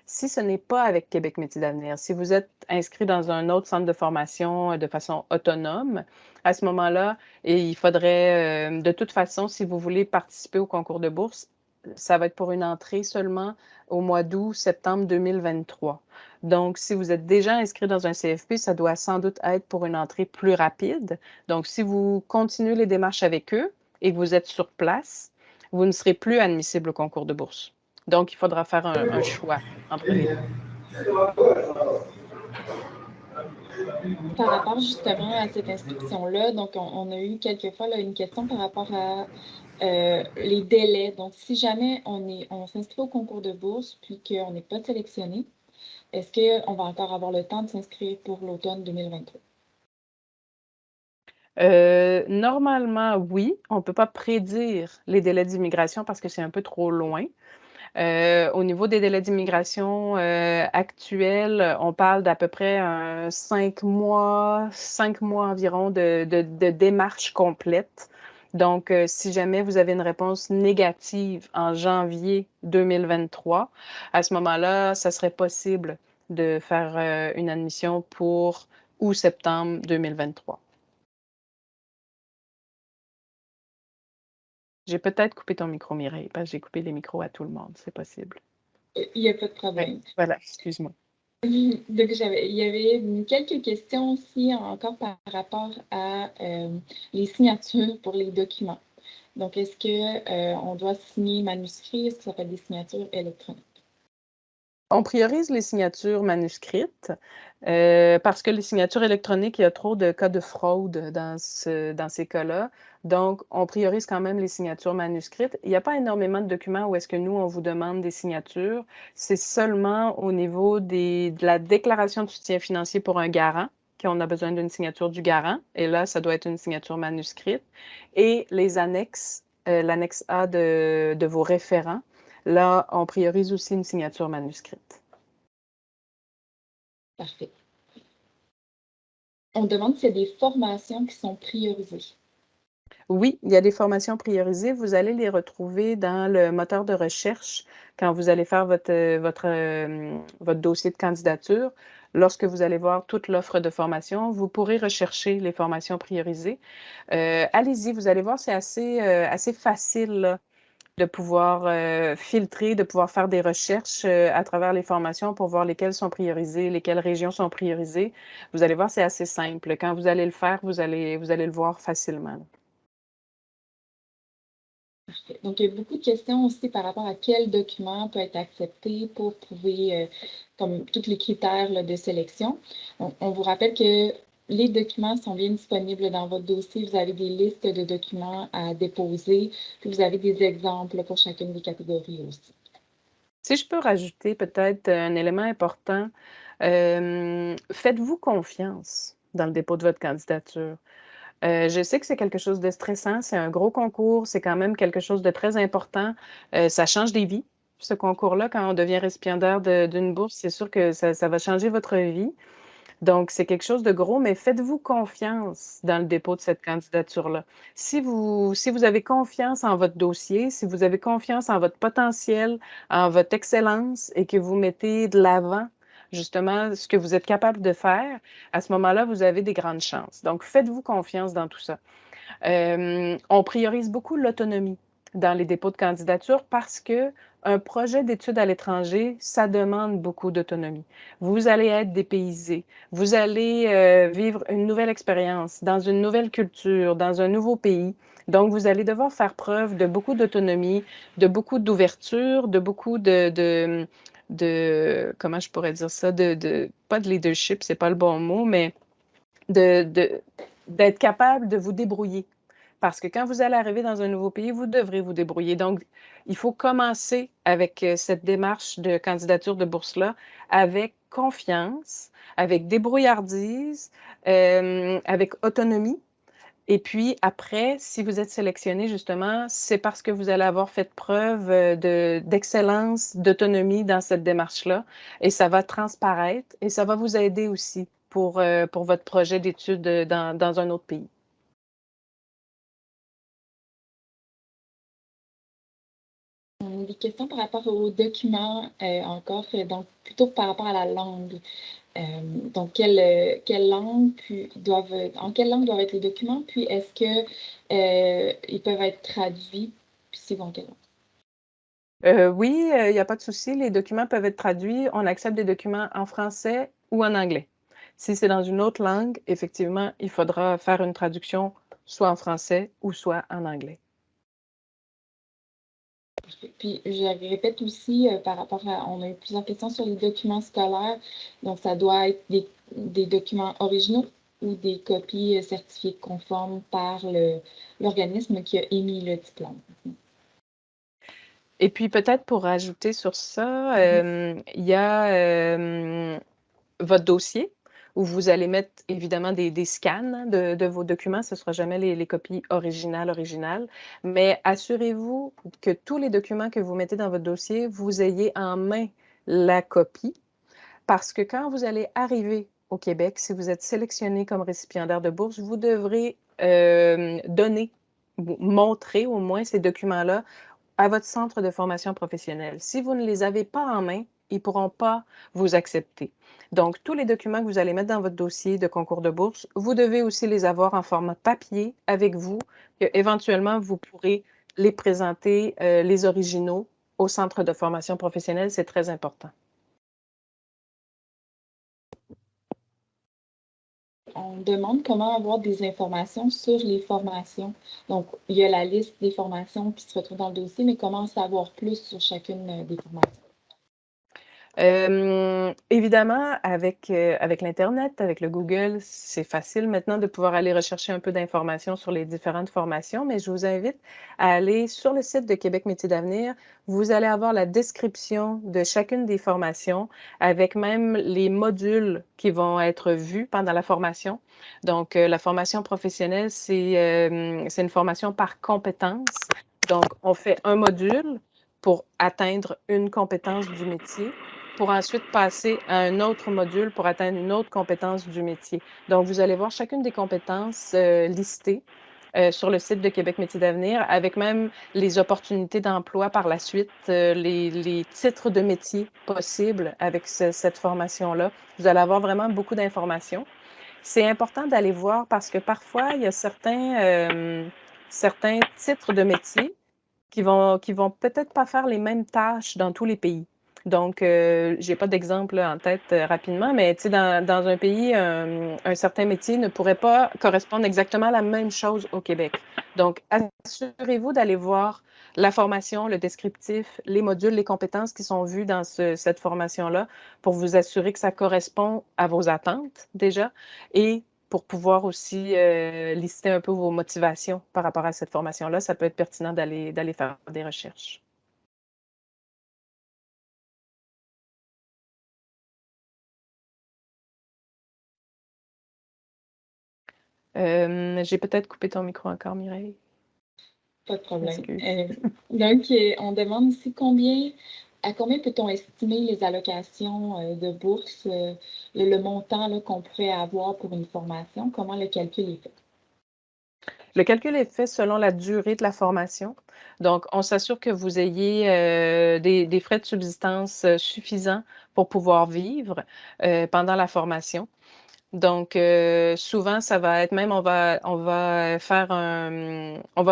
Si ce n'est pas avec Québec Métiers d'avenir, si vous êtes inscrit dans un autre centre de formation de façon autonome, à ce moment-là, il faudrait, de toute façon, si vous voulez participer au concours de bourse, ça va être pour une entrée seulement au mois d'août, septembre 2023. Donc, si vous êtes déjà inscrit dans un CFP, ça doit sans doute être pour une entrée plus rapide. Donc, si vous continuez les démarches avec eux et que vous êtes sur place, vous ne serez plus admissible au concours de bourse. Donc, il faudra faire un choix entre les deux. Par rapport justement à cette inscription-là, donc on a eu quelquefois là, une question par rapport à les délais. Donc, si jamais on s'inscrit au concours de bourse puis qu'on n'est pas sélectionné, est-ce qu'on va encore avoir le temps de s'inscrire pour l'automne 2023? Normalement, oui. On ne peut pas prédire les délais d'immigration parce que c'est un peu trop loin. Au niveau des délais d'immigration actuels, on parle d'à peu près 5 mois environ de démarches complètes. Donc, si jamais vous avez une réponse négative en janvier 2023, à ce moment-là, ça serait possible de faire une admission pour août-septembre 2023. J'ai peut-être coupé ton micro, Mireille, parce que j'ai coupé les micros à tout le monde, c'est possible. Il n'y a pas de Ouais, problème. voilà, excuse-moi. Donc, il y avait quelques questions aussi encore par rapport à les signatures pour les documents. Donc, est-ce qu'on doit signer manuscrit? Est-ce que ça s'appelle des signatures électroniques? On priorise les signatures manuscrites parce que les signatures électroniques, il y a trop de cas de fraude dans ces cas-là. Donc, on priorise quand même les signatures manuscrites. Il n'y a pas énormément de documents où est-ce que nous, on vous demande des signatures. C'est seulement au niveau de la déclaration de soutien financier pour un garant qu'on a besoin d'une signature du garant. Et là, ça doit être une signature manuscrite. Et les annexes, l'annexe A de vos référents. Là, on priorise aussi une signature manuscrite. Parfait. On demande s'il y a des formations qui sont priorisées. Oui, il y a des formations priorisées. Vous allez les retrouver dans le moteur de recherche quand vous allez faire votre dossier de candidature. Lorsque vous allez voir toute l'offre de formation, vous pourrez rechercher les formations priorisées. Allez-y, vous allez voir, c'est assez facile là, de pouvoir filtrer, de pouvoir faire des recherches à travers les formations pour voir lesquelles sont priorisées, lesquelles régions sont priorisées. Vous allez voir, c'est assez simple. Quand vous allez le faire, vous allez le voir facilement. Parfait. Donc, il y a beaucoup de questions aussi par rapport à quel document peut être accepté pour prouver comme tous les critères là, de sélection. On vous rappelle que les documents sont bien disponibles dans votre dossier. Vous avez des listes de documents à déposer, puis vous avez des exemples pour chacune des catégories aussi. Si je peux rajouter peut-être un élément important, faites-vous confiance dans le dépôt de votre candidature. Je sais que c'est quelque chose de stressant, c'est un gros concours, c'est quand même quelque chose de très important. Ça change des vies, ce concours-là. Quand on devient récipiendaire d'une bourse, c'est sûr que ça va changer votre vie. Donc, c'est quelque chose de gros, mais faites-vous confiance dans le dépôt de cette candidature-là. Si vous avez confiance en votre dossier, si vous avez confiance en votre potentiel, en votre excellence et que vous mettez de l'avant justement ce que vous êtes capable de faire, à ce moment-là, vous avez des grandes chances. Donc, faites-vous confiance dans tout ça. On priorise beaucoup l'autonomie dans les dépôts de candidature parce que un projet d'études à l'étranger, ça demande beaucoup d'autonomie. Vous allez être dépaysé, vous allez vivre une nouvelle expérience dans une nouvelle culture, dans un nouveau pays. Donc, vous allez devoir faire preuve de beaucoup d'autonomie, de beaucoup d'ouverture, de beaucoup comment je pourrais dire ça, pas de leadership, c'est pas le bon mot, mais d'être capable de vous débrouiller. Parce que quand vous allez arriver dans un nouveau pays, vous devrez vous débrouiller. Donc, il faut commencer avec cette démarche de candidature de bourse-là avec confiance, avec débrouillardise, avec autonomie. Et puis après, si vous êtes sélectionné, justement, c'est parce que vous allez avoir fait preuve d'excellence, d'autonomie dans cette démarche-là. Et ça va transparaître et ça va vous aider aussi pour votre projet d'études dans un autre pays. Des questions par rapport aux documents encore, donc plutôt par rapport à la langue. Donc, quelle langue, en quelle langue doivent être les documents, puis est-ce que ils peuvent être traduits, puis c'est dans quelle langue? Oui, il n'y a pas de souci, les documents peuvent être traduits. On accepte des documents en français ou en anglais. Si c'est dans une autre langue, effectivement, il faudra faire une traduction soit en français ou soit en anglais. Parfait. Puis je répète aussi par rapport à, on a eu plusieurs questions sur les documents scolaires. Donc, ça doit être des documents originaux ou des copies certifiées conformes par l'organisme qui a émis le diplôme. Et puis peut-être pour rajouter sur ça, il y a votre dossier où vous allez mettre évidemment des scans de vos documents. Ce ne sera jamais les copies originales, mais assurez-vous que tous les documents que vous mettez dans votre dossier, vous ayez en main la copie, parce que quand vous allez arriver au Québec, si vous êtes sélectionné comme récipiendaire de bourse, vous devrez montrer au moins ces documents-là à votre centre de formation professionnelle. Si vous ne les avez pas en main, ils ne pourront pas vous accepter. Donc, tous les documents que vous allez mettre dans votre dossier de concours de bourse, vous devez aussi les avoir en format papier avec vous, que éventuellement vous pourrez les présenter, les originaux, au centre de formation professionnelle. C'est très important. On demande comment avoir des informations sur les formations. Donc, il y a la liste des formations qui se retrouve dans le dossier, mais comment en savoir plus sur chacune des formations? Évidemment, avec l'Internet, avec le Google, c'est facile maintenant de pouvoir aller rechercher un peu d'informations sur les différentes formations, mais je vous invite à aller sur le site de Québec Métiers d'avenir. Vous allez avoir la description de chacune des formations avec même les modules qui vont être vus pendant la formation. Donc, la formation professionnelle, c'est une formation par compétence. Donc, on fait un module pour atteindre une compétence du métier, pour ensuite passer à un autre module pour atteindre une autre compétence du métier. Donc, vous allez voir chacune des compétences listées sur le site de Québec Métiers d'avenir, avec même les opportunités d'emploi par la suite, les titres de métier possibles avec cette formation-là. Vous allez avoir vraiment beaucoup d'informations. C'est important d'aller voir parce que parfois, il y a certains titres de métier qui vont peut-être pas faire les mêmes tâches dans tous les pays. Donc, j'ai pas d'exemple en tête rapidement, mais tu sais, dans un pays, un certain métier ne pourrait pas correspondre exactement à la même chose au Québec. Donc, assurez-vous d'aller voir la formation, le descriptif, les modules, les compétences qui sont vues dans cette formation-là pour vous assurer que ça correspond à vos attentes déjà et pour pouvoir aussi lister un peu vos motivations par rapport à cette formation-là. Ça peut être pertinent d'aller faire des recherches. J'ai peut-être coupé ton micro encore, Mireille. Pas de problème. Excuse. Donc, on demande aussi à combien peut-on estimer les allocations de bourse, le montant qu'on pourrait avoir pour une formation, comment le calcul est fait? Le calcul est fait selon la durée de la formation. Donc, on s'assure que vous ayez des frais de subsistance suffisants pour pouvoir vivre pendant la formation. Donc, souvent, ça va être même, on va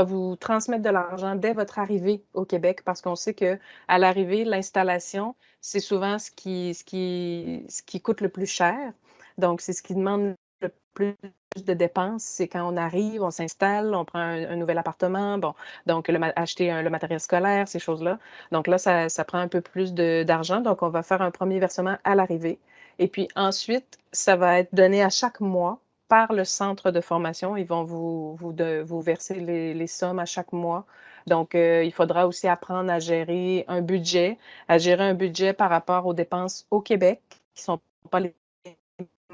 vous transmettre de l'argent dès votre arrivée au Québec parce qu'on sait que à l'arrivée, l'installation, c'est souvent ce qui coûte le plus cher. Donc, c'est ce qui demande le plus de dépenses. C'est quand on arrive, on s'installe, on prend un nouvel appartement, bon, donc acheter le matériel scolaire, ces choses-là. Donc là, ça prend un peu plus d'argent. Donc, on va faire un premier versement à l'arrivée. Et puis ensuite, ça va être donné à chaque mois par le centre de formation. Ils vont vous verser les sommes à chaque mois. Donc, il faudra aussi apprendre à gérer un budget par rapport aux dépenses au Québec, qui ne sont pas les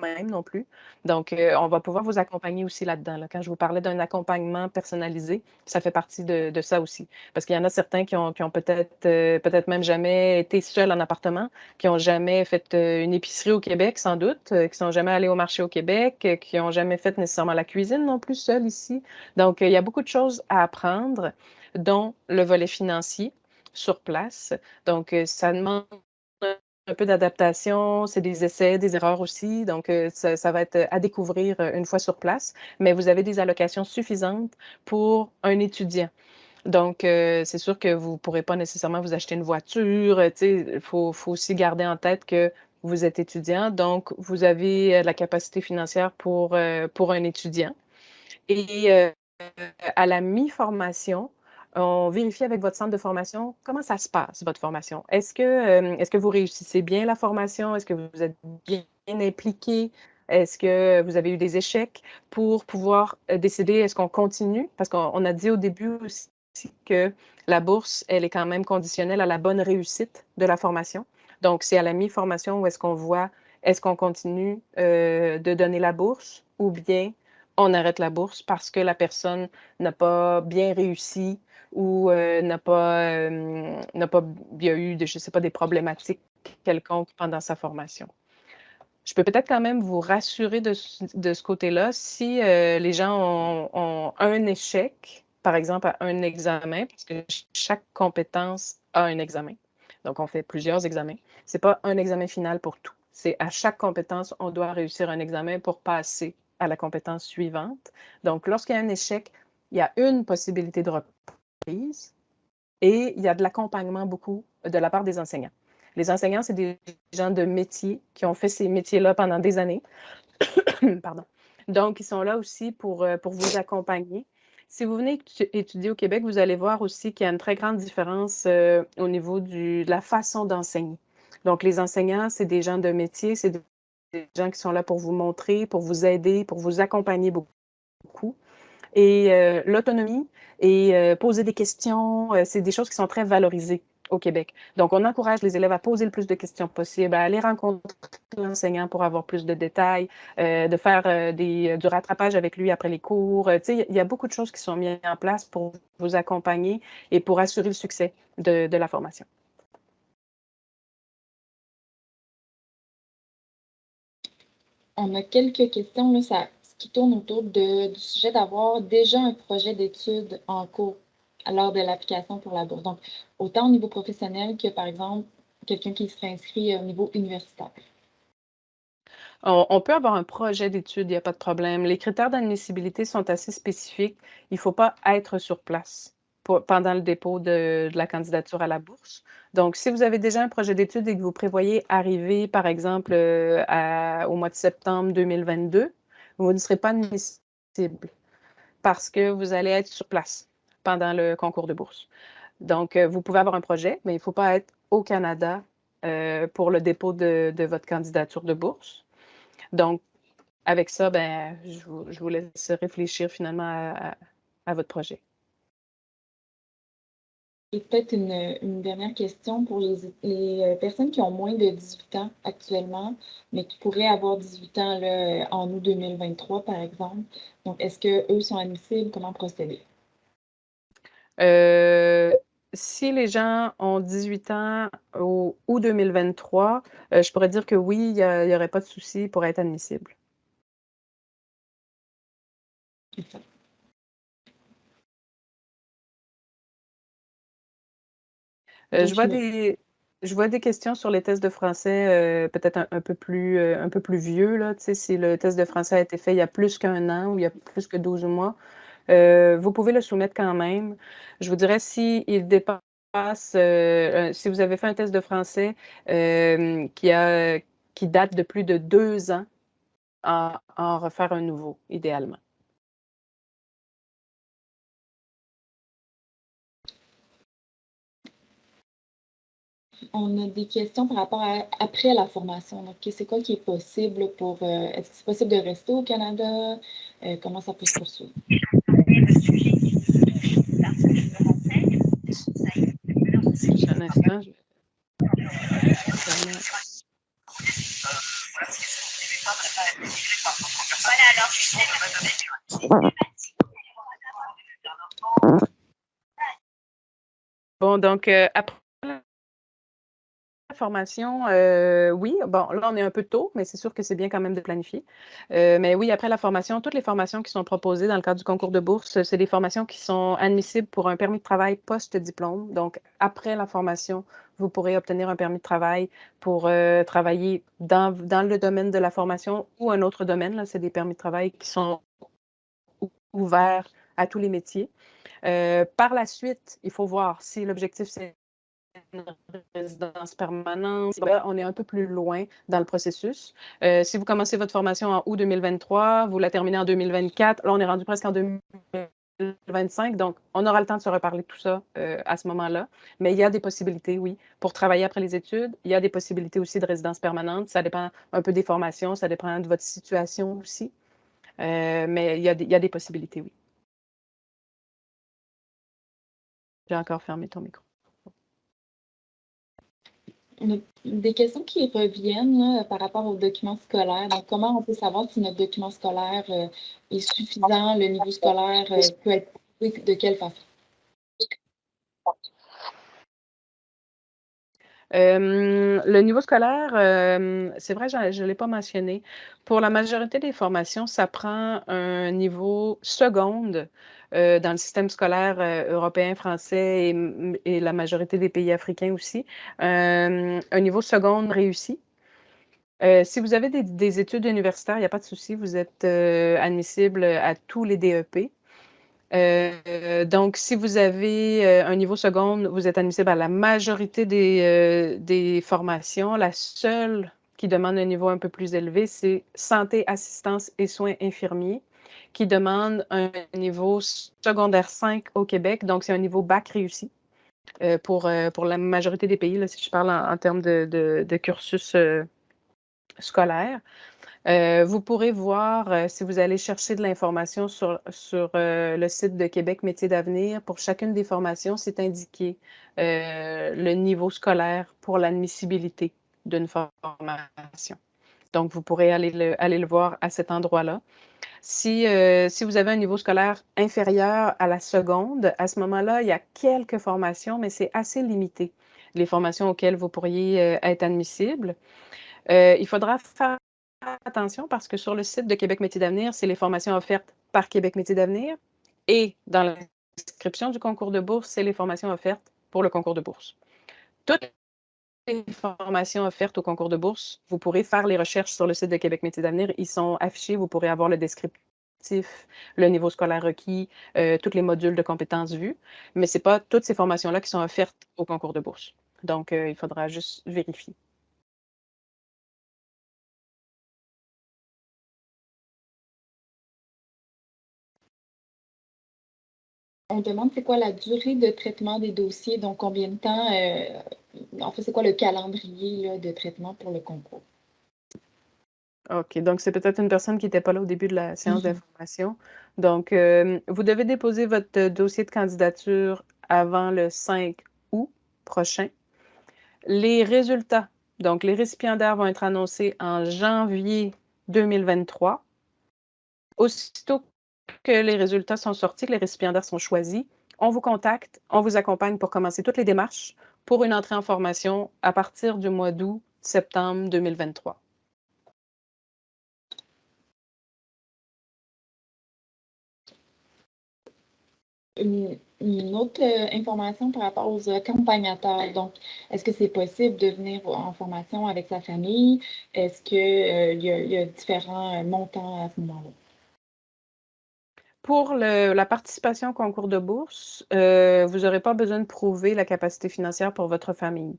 mêmes non plus. Donc, on va pouvoir vous accompagner aussi là-dedans. Là. Quand je vous parlais d'un accompagnement personnalisé, ça fait partie de ça aussi. Parce qu'il y en a certains qui ont peut-être même jamais été seuls en appartement, qui n'ont jamais fait une épicerie au Québec, sans doute, qui ne sont jamais allés au marché au Québec, qui n'ont jamais fait nécessairement la cuisine non plus seuls ici. Donc, il y a beaucoup de choses à apprendre, dont le volet financier sur place. Donc, ça demande un peu d'adaptation, c'est des essais, des erreurs aussi. Donc, ça va être à découvrir une fois sur place. Mais vous avez des allocations suffisantes pour un étudiant. Donc, c'est sûr que vous ne pourrez pas nécessairement vous acheter une voiture. Il faut aussi garder en tête que vous êtes étudiant. Donc, vous avez la capacité financière pour un étudiant. Et à la mi-formation, on vérifie avec votre centre de formation comment ça se passe, votre formation. Est-ce que vous réussissez bien la formation? Est-ce que vous êtes bien impliqué? Est-ce que vous avez eu des échecs pour pouvoir décider est-ce qu'on continue? Parce qu'on a dit au début aussi que la bourse, elle est quand même conditionnelle à la bonne réussite de la formation. Donc, c'est à la mi-formation où est-ce qu'on voit est-ce qu'on continue de donner la bourse ou bien on arrête la bourse parce que la personne n'a pas bien réussi ou il y a eu, je sais pas, des problématiques quelconques pendant sa formation. Je peux peut-être quand même vous rassurer de ce côté-là. Si les gens ont un échec, par exemple à un examen, parce que chaque compétence a un examen. Donc, on fait plusieurs examens. Ce n'est pas un examen final pour tout. C'est à chaque compétence, on doit réussir un examen pour passer à la compétence suivante. Donc, lorsqu'il y a un échec, il y a une possibilité de reprise et il y a de l'accompagnement beaucoup de la part des enseignants. Les enseignants, c'est des gens de métier qui ont fait ces métiers-là pendant des années. Pardon. Donc, ils sont là aussi pour vous accompagner. Si vous venez étudier au Québec, vous allez voir aussi qu'il y a une très grande différence au niveau de la façon d'enseigner. Donc, les enseignants, c'est des gens de métier, c'est des gens qui sont là pour vous montrer, pour vous aider, pour vous accompagner beaucoup. Et l'autonomie et poser des questions, c'est des choses qui sont très valorisées au Québec. Donc, on encourage les élèves à poser le plus de questions possible, à aller rencontrer l'enseignant pour avoir plus de détails, de faire du rattrapage avec lui après les cours. Il y a beaucoup de choses qui sont mises en place pour vous accompagner et pour assurer le succès de la formation. On a quelques questions là, qui tournent autour du sujet d'avoir déjà un projet d'études en cours lors de l'application pour la bourse. Donc, autant au niveau professionnel que, par exemple, quelqu'un qui serait inscrit au niveau universitaire. On peut avoir un projet d'études, il n'y a pas de problème. Les critères d'admissibilité sont assez spécifiques. Il ne faut pas être sur place pendant le dépôt de la candidature à la bourse. Donc, si vous avez déjà un projet d'études et que vous prévoyez arriver, par exemple, au mois de septembre 2022, vous ne serez pas admissible parce que vous allez être sur place pendant le concours de bourse. Donc, vous pouvez avoir un projet, mais il ne faut pas être au Canada pour le dépôt de votre candidature de bourse. Donc, avec ça, ben, je vous laisse réfléchir finalement à votre projet. Et peut-être une dernière question pour les personnes qui ont moins de 18 ans actuellement, mais qui pourraient avoir 18 ans là, en août 2023, par exemple. Donc, est-ce qu'eux sont admissibles? Comment procéder? Si les gens ont 18 ans au août 2023, je pourrais dire que oui, il n'y aurait pas de souci pour être admissible. Je vois des questions sur les tests de français, peut-être un peu plus vieux, là. Tu sais, si le test de français a été fait il y a plus qu'1 an ou il y a plus que 12 mois, vous pouvez le soumettre quand même. Je vous dirais s'il dépasse, si vous avez fait un test de français qui date de plus de 2 ans, en refaire un nouveau, idéalement. On a des questions par rapport à après la formation. Donc, c'est quoi qui est possible pour. Est-ce que c'est possible de rester au Canada? Comment ça peut se poursuivre? Un instant, Bon, donc, après la formation, oui, bon, là, on est un peu tôt, mais c'est sûr que c'est bien quand même de planifier. Mais oui, après la formation, toutes les formations qui sont proposées dans le cadre du concours de bourse, c'est des formations qui sont admissibles pour un permis de travail post-diplôme. Donc, après la formation, vous pourrez obtenir un permis de travail pour travailler dans le domaine de la formation ou un autre domaine. Là, c'est des permis de travail qui sont ouverts à tous les métiers. Par la suite, il faut voir si l'objectif, c'est une résidence permanente. On est un peu plus loin dans le processus. Si vous commencez votre formation en août 2023, vous la terminez en 2024, là, on est rendu presque en 2025. 2025. Donc, on aura le temps de se reparler de tout ça à ce moment-là. Mais il y a des possibilités, oui, pour travailler après les études. Il y a des possibilités aussi de résidence permanente. Ça dépend un peu des formations, ça dépend de votre situation aussi. Mais il y a des possibilités, oui. J'ai encore fermé ton micro. On a des questions qui reviennent là, par rapport aux documents scolaires. Donc, comment on peut savoir si notre document scolaire est suffisant, le niveau scolaire peut être prouvé de quelle façon? Le niveau scolaire, c'est vrai, je ne l'ai pas mentionné. Pour la majorité des formations, ça prend un niveau seconde dans le système scolaire européen, français et la majorité des pays africains aussi. Un niveau seconde réussi. Si vous avez des études universitaires, il n'y a pas de souci, vous êtes admissible à tous les DEP. Donc, si vous avez un niveau seconde, vous êtes admissible à la majorité des formations. La seule qui demande un niveau un peu plus élevé, c'est santé, assistance et soins infirmiers, qui demande un niveau secondaire 5 au Québec. Donc, c'est un niveau bac réussi pour la majorité des pays, là, si je parle en termes de cursus scolaire. Vous pourrez voir si vous allez chercher de l'information sur le site de Québec Métiers d'avenir. Pour chacune des formations, c'est indiqué le niveau scolaire pour l'admissibilité d'une formation. Donc, vous pourrez aller le voir à cet endroit-là. Si vous avez un niveau scolaire inférieur à la seconde, à ce moment-là, il y a quelques formations, mais c'est assez limité, les formations auxquelles vous pourriez être admissible. Il faudra faire attention parce que sur le site de Québec Métiers d'avenir, c'est les formations offertes par Québec Métiers d'avenir et dans la description du concours de bourse, c'est les formations offertes pour le concours de bourse. Toutes les formations offertes au concours de bourse, vous pourrez faire les recherches sur le site de Québec Métiers d'avenir. Ils sont affichés, vous pourrez avoir le descriptif, le niveau scolaire requis, tous les modules de compétences vus, mais ce n'est pas toutes ces formations-là qui sont offertes au concours de bourse. Donc, il faudra juste vérifier. On demande c'est quoi la durée de traitement des dossiers, donc combien de temps, en fait, c'est quoi le calendrier là, de traitement pour le concours? OK, donc c'est peut-être une personne qui n'était pas là au début de la séance d'information. Donc, vous devez déposer votre dossier de candidature avant le 5 août prochain. Les résultats, donc les récipiendaires vont être annoncés en janvier 2023. Aussitôt que les résultats sont sortis, que les récipiendaires sont choisis, on vous contacte, on vous accompagne pour commencer toutes les démarches pour une entrée en formation à partir du mois d'août, septembre 2023. Une autre information par rapport aux accompagnateurs. Donc, est-ce que c'est possible de venir en formation avec sa famille? Est-ce qu'il y a différents montants à ce moment-là? Pour la participation au concours de bourse, vous n'aurez pas besoin de prouver la capacité financière pour votre famille.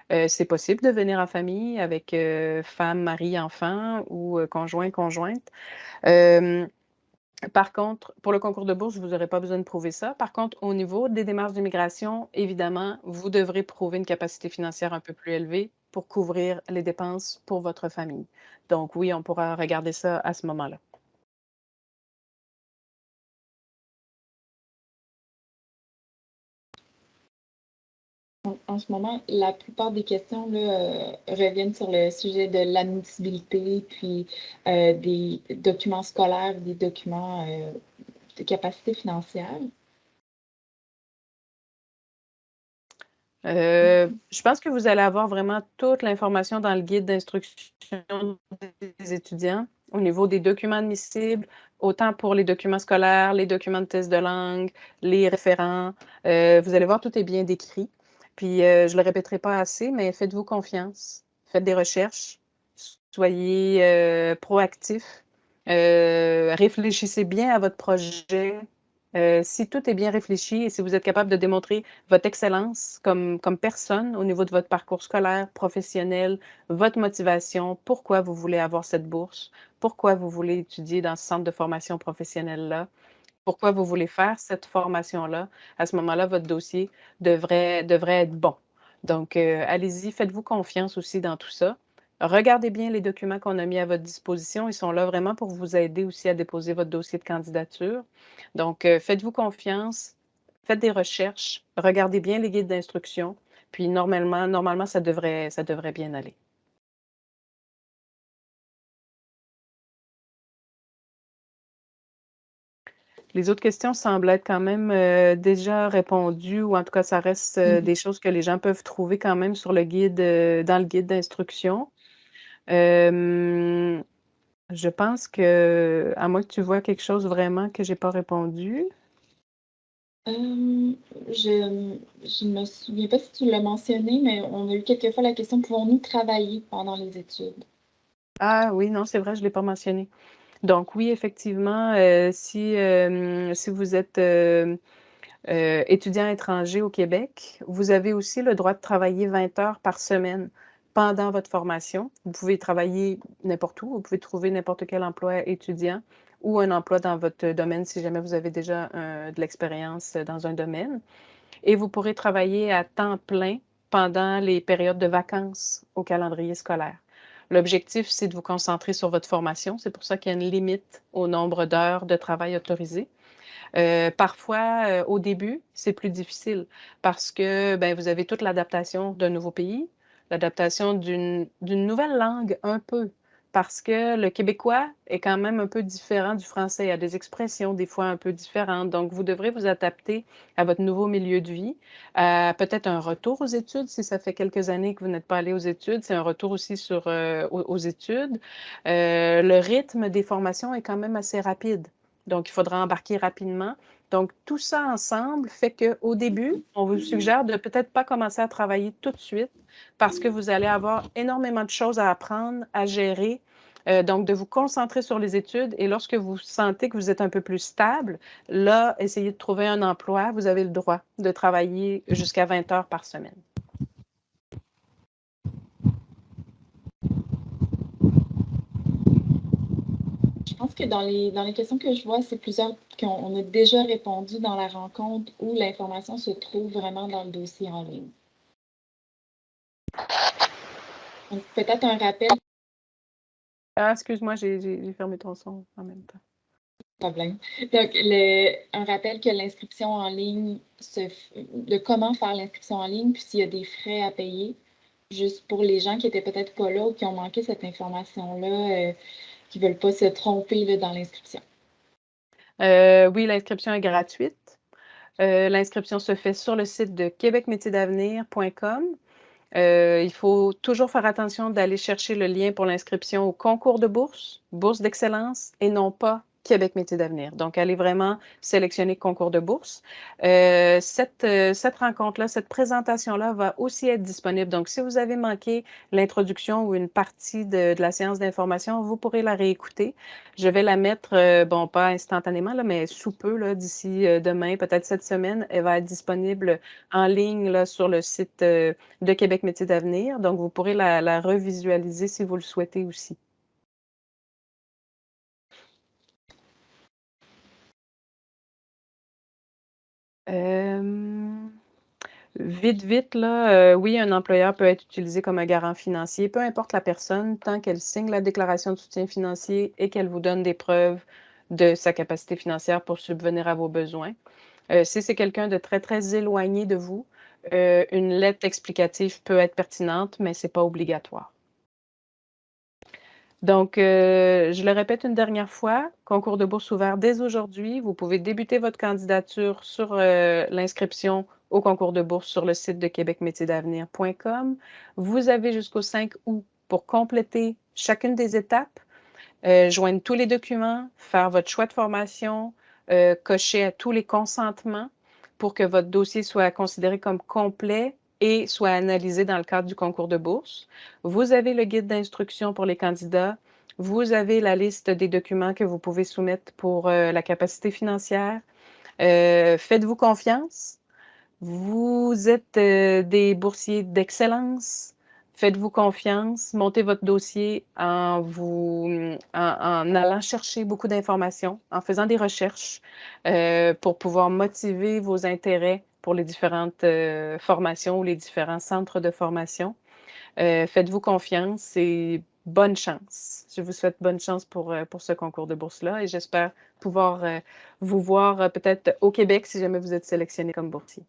C'est possible de venir en famille avec femme, mari, enfant ou conjoint, conjointe. Par contre, pour le concours de bourse, vous n'aurez pas besoin de prouver ça. Par contre, au niveau des démarches d'immigration, évidemment, vous devrez prouver une capacité financière un peu plus élevée pour couvrir les dépenses pour votre famille. Donc oui, on pourra regarder ça à ce moment-là. En ce moment, la plupart des questions là, reviennent sur le sujet de l'admissibilité, puis des documents scolaires, des documents de capacité financière. Je pense que vous allez avoir vraiment toute l'information dans le guide d'instruction des étudiants au niveau des documents admissibles, autant pour les documents scolaires, les documents de test de langue, les référents. Vous allez voir, tout est bien décrit. Puis, je le répéterai pas assez, mais faites-vous confiance. Faites des recherches. Soyez proactifs. Réfléchissez bien à votre projet. Si tout est bien réfléchi et si vous êtes capable de démontrer votre excellence comme personne au niveau de votre parcours scolaire, professionnel, votre motivation, pourquoi vous voulez avoir cette bourse, pourquoi vous voulez étudier dans ce centre de formation professionnelle-là, pourquoi vous voulez faire cette formation-là, à ce moment-là, votre dossier devrait être bon. Donc, allez-y, faites-vous confiance aussi dans tout ça. Regardez bien les documents qu'on a mis à votre disposition. Ils sont là vraiment pour vous aider aussi à déposer votre dossier de candidature. Donc, faites-vous confiance, faites des recherches, regardez bien les guides d'instruction, puis normalement, ça devrait bien aller. Les autres questions semblent être quand même, déjà répondues ou en tout cas, ça reste, des choses que les gens peuvent trouver quand même sur le guide, dans le guide d'instruction. Hem, je pense que à moins que tu vois quelque chose vraiment que j'ai pas répondu. Euh, je me souviens pas si tu l'as mentionné, mais on a eu quelquefois la question, pouvons-nous travailler pendant les études? Ah oui, non, c'est vrai, je l'ai pas mentionné. Donc oui, effectivement, si vous êtes, étudiant étranger au Québec, vous avez aussi le droit de travailler 20 heures par semaine pendant votre formation. Vous pouvez travailler n'importe où, vous pouvez trouver n'importe quel emploi étudiant ou un emploi dans votre domaine si jamais vous avez déjà, de l'expérience, dans un domaine et vous pourrez travailler à temps plein pendant les périodes de vacances au calendrier scolaire. L'objectif, c'est de vous concentrer sur votre formation. C'est pour ça qu'il y a une limite au nombre d'heures de travail autorisées. Parfois, au début, c'est plus difficile parce que, ben, vous avez toute l'adaptation d'un nouveau pays, l'adaptation d'une nouvelle langue un peu, parce que le québécois est quand même un peu différent du français. Il y a des expressions des fois un peu différentes, donc vous devrez vous adapter à votre nouveau milieu de vie, à peut-être un retour aux études si ça fait quelques années que vous n'êtes pas allé aux études, c'est un retour aussi aux études. Le rythme des formations est quand même assez rapide. Donc, il faudra embarquer rapidement. Donc, tout ça ensemble fait qu'au début, on vous suggère de peut-être pas commencer à travailler tout de suite parce que vous allez avoir énormément de choses à apprendre, à gérer. Donc, de vous concentrer sur les études et lorsque vous sentez que vous êtes un peu plus stable, là, essayez de trouver un emploi. Vous avez le droit de travailler jusqu'à 20 heures par semaine. Je pense que dans les questions que je vois, c'est plusieurs qu'on a déjà répondu dans la rencontre où l'information se trouve vraiment dans le dossier en ligne. Donc, peut-être un rappel. Ah, excuse-moi, j'ai fermé ton son en même temps. Problème. Donc, un rappel que l'inscription en ligne, de comment faire l'inscription en ligne, puis s'il y a des frais à payer, juste pour les gens qui étaient peut-être pas là ou qui ont manqué cette information-là, qui veulent pas se tromper là, dans l'inscription. Oui, l'inscription est gratuite. L'inscription se fait sur le site de québecmétiersdavenir.com. Il faut toujours faire attention d'aller chercher le lien pour l'inscription au concours de bourse, bourse d'excellence, et non pas Québec Métiers d'avenir. Donc, allez vraiment sélectionner concours de bourse. Cette rencontre-là, cette présentation-là va aussi être disponible. Donc, si vous avez manqué l'introduction ou une partie de la séance d'information, vous pourrez la réécouter. Je vais la mettre, bon, pas instantanément, là, mais sous peu, là, d'ici demain, peut-être cette semaine, elle va être disponible en ligne là, sur le site de Québec Métiers d'avenir. Donc, vous pourrez la revisualiser si vous le souhaitez aussi. Vite, vite, là, oui, un employeur peut être utilisé comme un garant financier, peu importe la personne, tant qu'elle signe la déclaration de soutien financier et qu'elle vous donne des preuves de sa capacité financière pour subvenir à vos besoins. Si c'est quelqu'un de très, très éloigné de vous, une lettre explicative peut être pertinente, mais c'est pas obligatoire. Donc, je le répète une dernière fois, concours de bourse ouvert dès aujourd'hui. Vous pouvez débuter votre candidature sur l'inscription au concours de bourse sur le site de québecmétiersdavenir.com. Vous avez jusqu'au 5 août pour compléter chacune des étapes, joindre tous les documents, faire votre choix de formation, cocher à tous les consentements pour que votre dossier soit considéré comme complet et soit analysé dans le cadre du concours de bourse. Vous avez le guide d'instruction pour les candidats. Vous avez la liste des documents que vous pouvez soumettre pour la capacité financière. Faites-vous confiance. Vous êtes des boursiers d'excellence. Faites-vous confiance, montez votre dossier en allant chercher beaucoup d'informations, en faisant des recherches pour pouvoir motiver vos intérêts pour les différentes formations ou les différents centres de formation. Faites-vous confiance et bonne chance. Je vous souhaite bonne chance pour ce concours de bourse-là et j'espère pouvoir vous voir peut-être au Québec si jamais vous êtes sélectionné comme boursier.